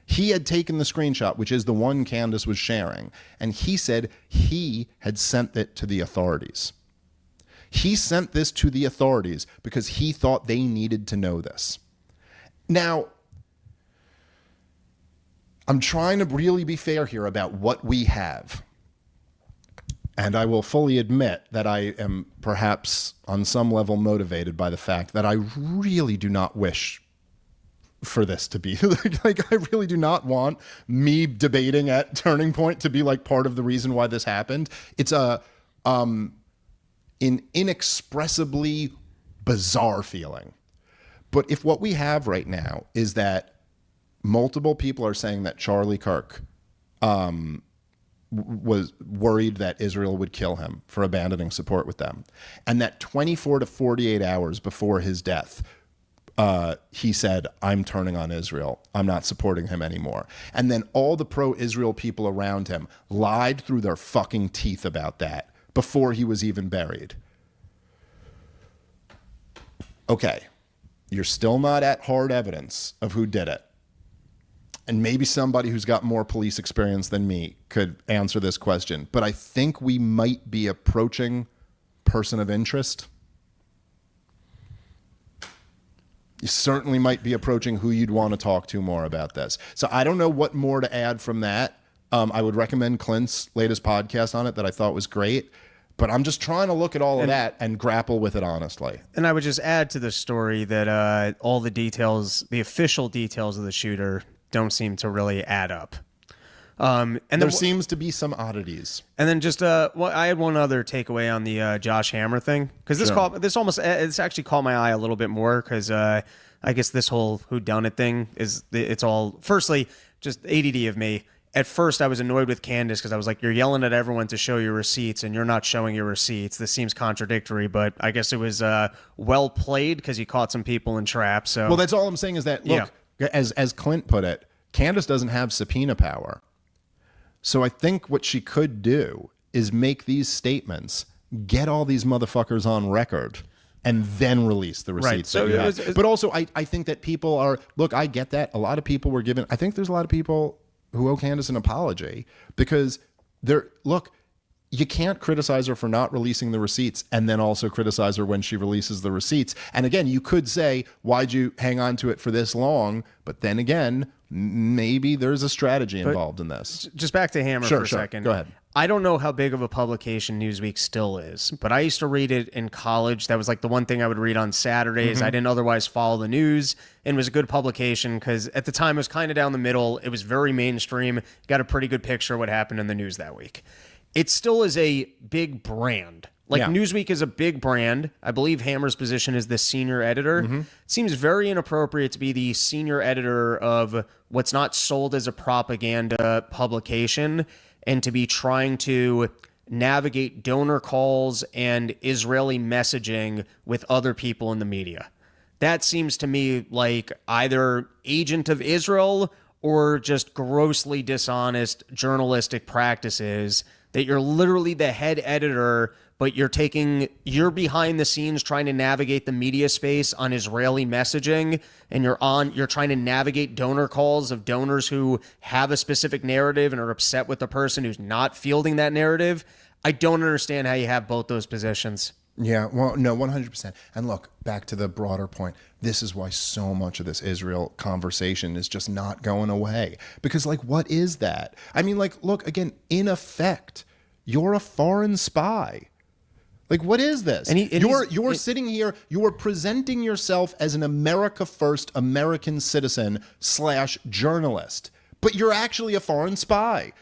He had taken the screenshot, which is the one Candace was sharing, and he said he had sent it to the authorities. He sent this to the authorities because he thought they needed to know this. Now, I'm trying to really be fair here about what we have. And I will fully admit that I am perhaps on some level motivated by the fact that I really do not wish for this to be like I really do not want me debating at Turning Point to be like part of the reason why this happened. It's an inexpressibly bizarre feeling. But if what we have right now is that multiple people are saying that Charlie Kirk was worried that Israel would kill him for abandoning support with them, and that 24 to 48 hours before his death, he said, I'm turning on Israel. I'm not supporting him anymore. And then all the pro-Israel people around him lied through their fucking teeth about that before he was even buried. Okay, you're still not at hard evidence of who did it. And maybe somebody who's got more police experience than me could answer this question. But I think we might be approaching person of interest. You certainly might be approaching who you'd want to talk to more about this. So I don't know what more to add from that. I would recommend Clint's latest podcast on it that I thought was great. But I'm just trying to look at all of that and grapple with it honestly. And I would just add to the story that all the details, the official details of the shooter, don't seem to really add up. And there seems to be some oddities. And then just I had one other takeaway on the Josh Hammer thing, because this actually caught my eye a little bit more, because I guess this whole whodunit thing it's all, firstly, just ADD of me. At first, I was annoyed with Candace because I was like, you're yelling at everyone to show your receipts and you're not showing your receipts. This seems contradictory, but I guess it was well played because you caught some people in traps. So, well, that's all I'm saying is that, look, as Clint put it, Candace doesn't have subpoena power. So I think what she could do is make these statements, get all these motherfuckers on record, and then release the receipts. Right. So but also, I think that people are, look, I get that. A lot of people were given, I think there's a lot of people who owe Candace an apology because you can't criticize her for not releasing the receipts and then also criticize her when she releases the receipts. And again, you could say, why'd you hang on to it for this long? But then again, maybe there's a strategy involved in this. Just back to Hammer for a second. Go ahead. I don't know how big of a publication Newsweek still is, but I used to read it in college. That was like the one thing I would read on Saturdays. I didn't otherwise follow the news, and it was a good publication because at the time it was kind of down the middle. It was very mainstream. Got a pretty good picture of what happened in the news that week. It still is a big brand. Newsweek is a big brand. I believe Hammer's position is the senior editor. It seems very inappropriate to be the senior editor of what's not sold as a propaganda publication and to be trying to navigate donor calls and Israeli messaging with other people in the media. That seems to me like either agent of Israel or just grossly dishonest journalistic practices that you're literally the head editor, but you're behind the scenes trying to navigate the media space on Israeli messaging, and you're trying to navigate donor calls of donors who have a specific narrative and are upset with the person who's not fielding that narrative. I don't understand how you have both those positions. Yeah, well, no, 100%. And look, back to the broader point. This is why so much of this Israel conversation is just not going away. Because, like, what is that? I mean, like, look, again, in effect, you're a foreign spy. Like, what is this? You're sitting here, you are presenting yourself as an America First American citizen / journalist, but you're actually a foreign spy.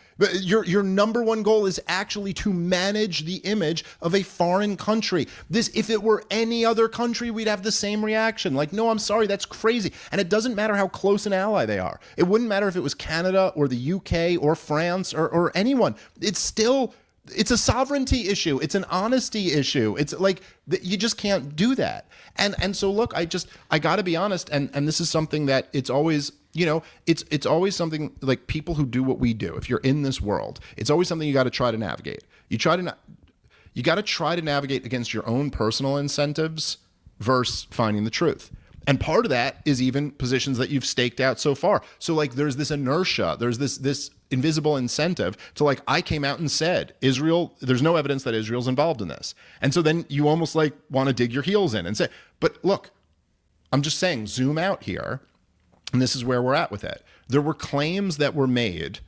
Your number one goal is actually to manage the image of a foreign country. If it were any other country, we'd have the same reaction. Like, no, I'm sorry, that's crazy. And it doesn't matter how close an ally they are. It wouldn't matter if it was Canada or the UK or France or anyone. It's a sovereignty issue. It's an honesty issue. It's like, you just can't do that. And so look, I got to be honest. And this is something that it's always, it's always something like people who do what we do. If you're in this world, it's always something you got to try to navigate. You got to try to navigate against your own personal incentives versus finding the truth. And part of that is even positions that you've staked out so far. So like there's this inertia, there's this invisible incentive to like, I came out and said Israel, there's no evidence that Israel's involved in this. And so then you almost like want to dig your heels in and say, but look, I'm just saying, zoom out here. And this is where we're at with it. There were claims that were made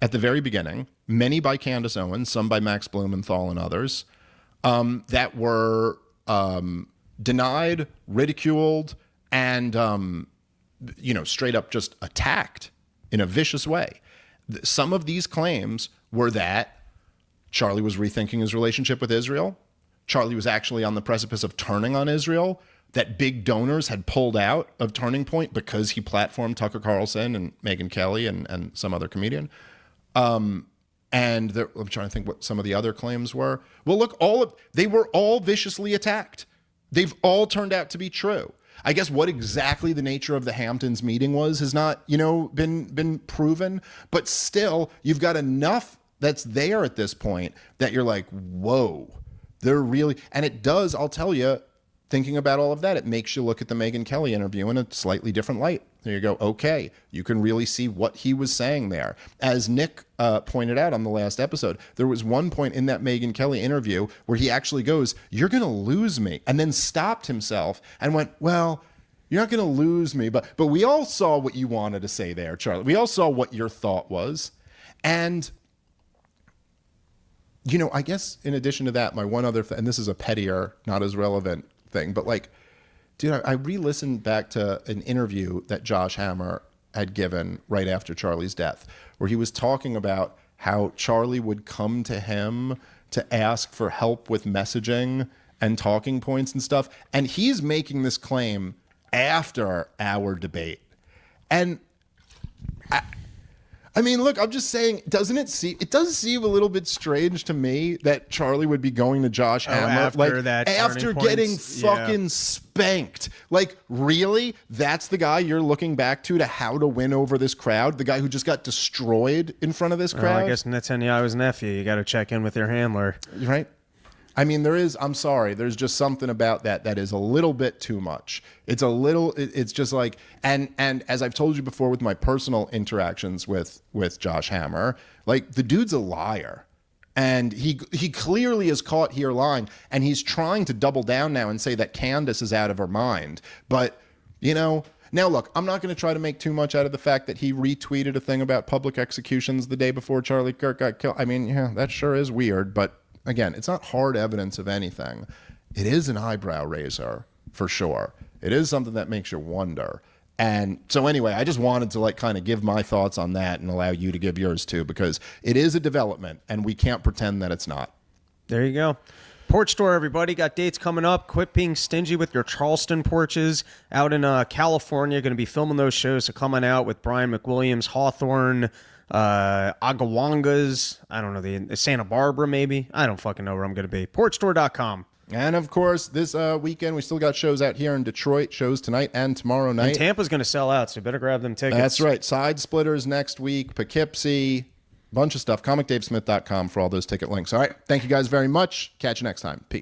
at the very beginning, many by Candace Owens, some by Max Blumenthal and others, that were denied, ridiculed, and straight up just attacked in a vicious way. Some of these claims were that Charlie was rethinking his relationship with Israel. Charlie was actually on the precipice of turning on Israel, that big donors had pulled out of Turning Point because he platformed Tucker Carlson and Megyn Kelly and some other comedian. I'm trying to think what some of the other claims were. Well, look, they were all viciously attacked. They've all turned out to be true. I guess what exactly the nature of the Hamptons meeting has not, been proven. But still, you've got enough that's there at this point that you're like, whoa, they're really, and it does, I'll tell you, thinking about all of that, it makes you look at the Megyn Kelly interview in a slightly different light. There you go. Okay, you can really see what he was saying there. As Nick pointed out on the last episode, there was one point in that Megyn Kelly interview where he actually goes, "You're going to lose me," and then stopped himself and went, "Well, you're not going to lose me, but we all saw what you wanted to say there, Charlie. We all saw what your thought was." And I guess in addition to that, my one other and this is a pettier, not as relevant thing, but like, dude, I re-listened back to an interview that Josh Hammer had given right after Charlie's death, where he was talking about how Charlie would come to him to ask for help with messaging and talking points and stuff. And he's making this claim after our debate. And I mean, look, I'm just saying, it does seem a little bit strange to me that Charlie would be going to Josh Hammer after getting fucking spanked. Like, really? That's the guy you're looking back to how to win over this crowd? The guy who just got destroyed in front of this crowd? I guess Netanyahu's nephew. You got to check in with your handler. Right? I mean, I'm sorry, there's just something about that is a little bit too much. It's just like, and as I've told you before with my personal interactions with Josh Hammer, like, the dude's a liar. And he clearly is caught here lying, and he's trying to double down now and say that Candace is out of her mind. But, now look, I'm not going to try to make too much out of the fact that he retweeted a thing about public executions the day before Charlie Kirk got killed. I mean, yeah, that sure is weird, but again, it's not hard evidence of anything. It is an eyebrow raiser, for sure. It is something that makes you wonder. And so anyway, I just wanted to kind of give my thoughts on that and allow you to give yours too, because it is a development and we can't pretend that it's not. There you go. Porch Store, everybody. Got dates coming up. Quit being stingy with your Charleston porches. Out in California, going to be filming those shows. So coming out with Brian McWilliams, Hawthorne, Agawangas, I don't know, the Santa Barbara maybe. I don't fucking know where I'm going to be. Porchstore.com. And of course, this weekend, we still got shows out here in Detroit, shows tonight and tomorrow night. And Tampa's going to sell out, so you better grab them tickets. That's right. Side Splitters next week, Poughkeepsie, Bunch of stuff. ComicDaveSmith.com for all those ticket links. All right. Thank you guys very much. Catch you next time. Peace.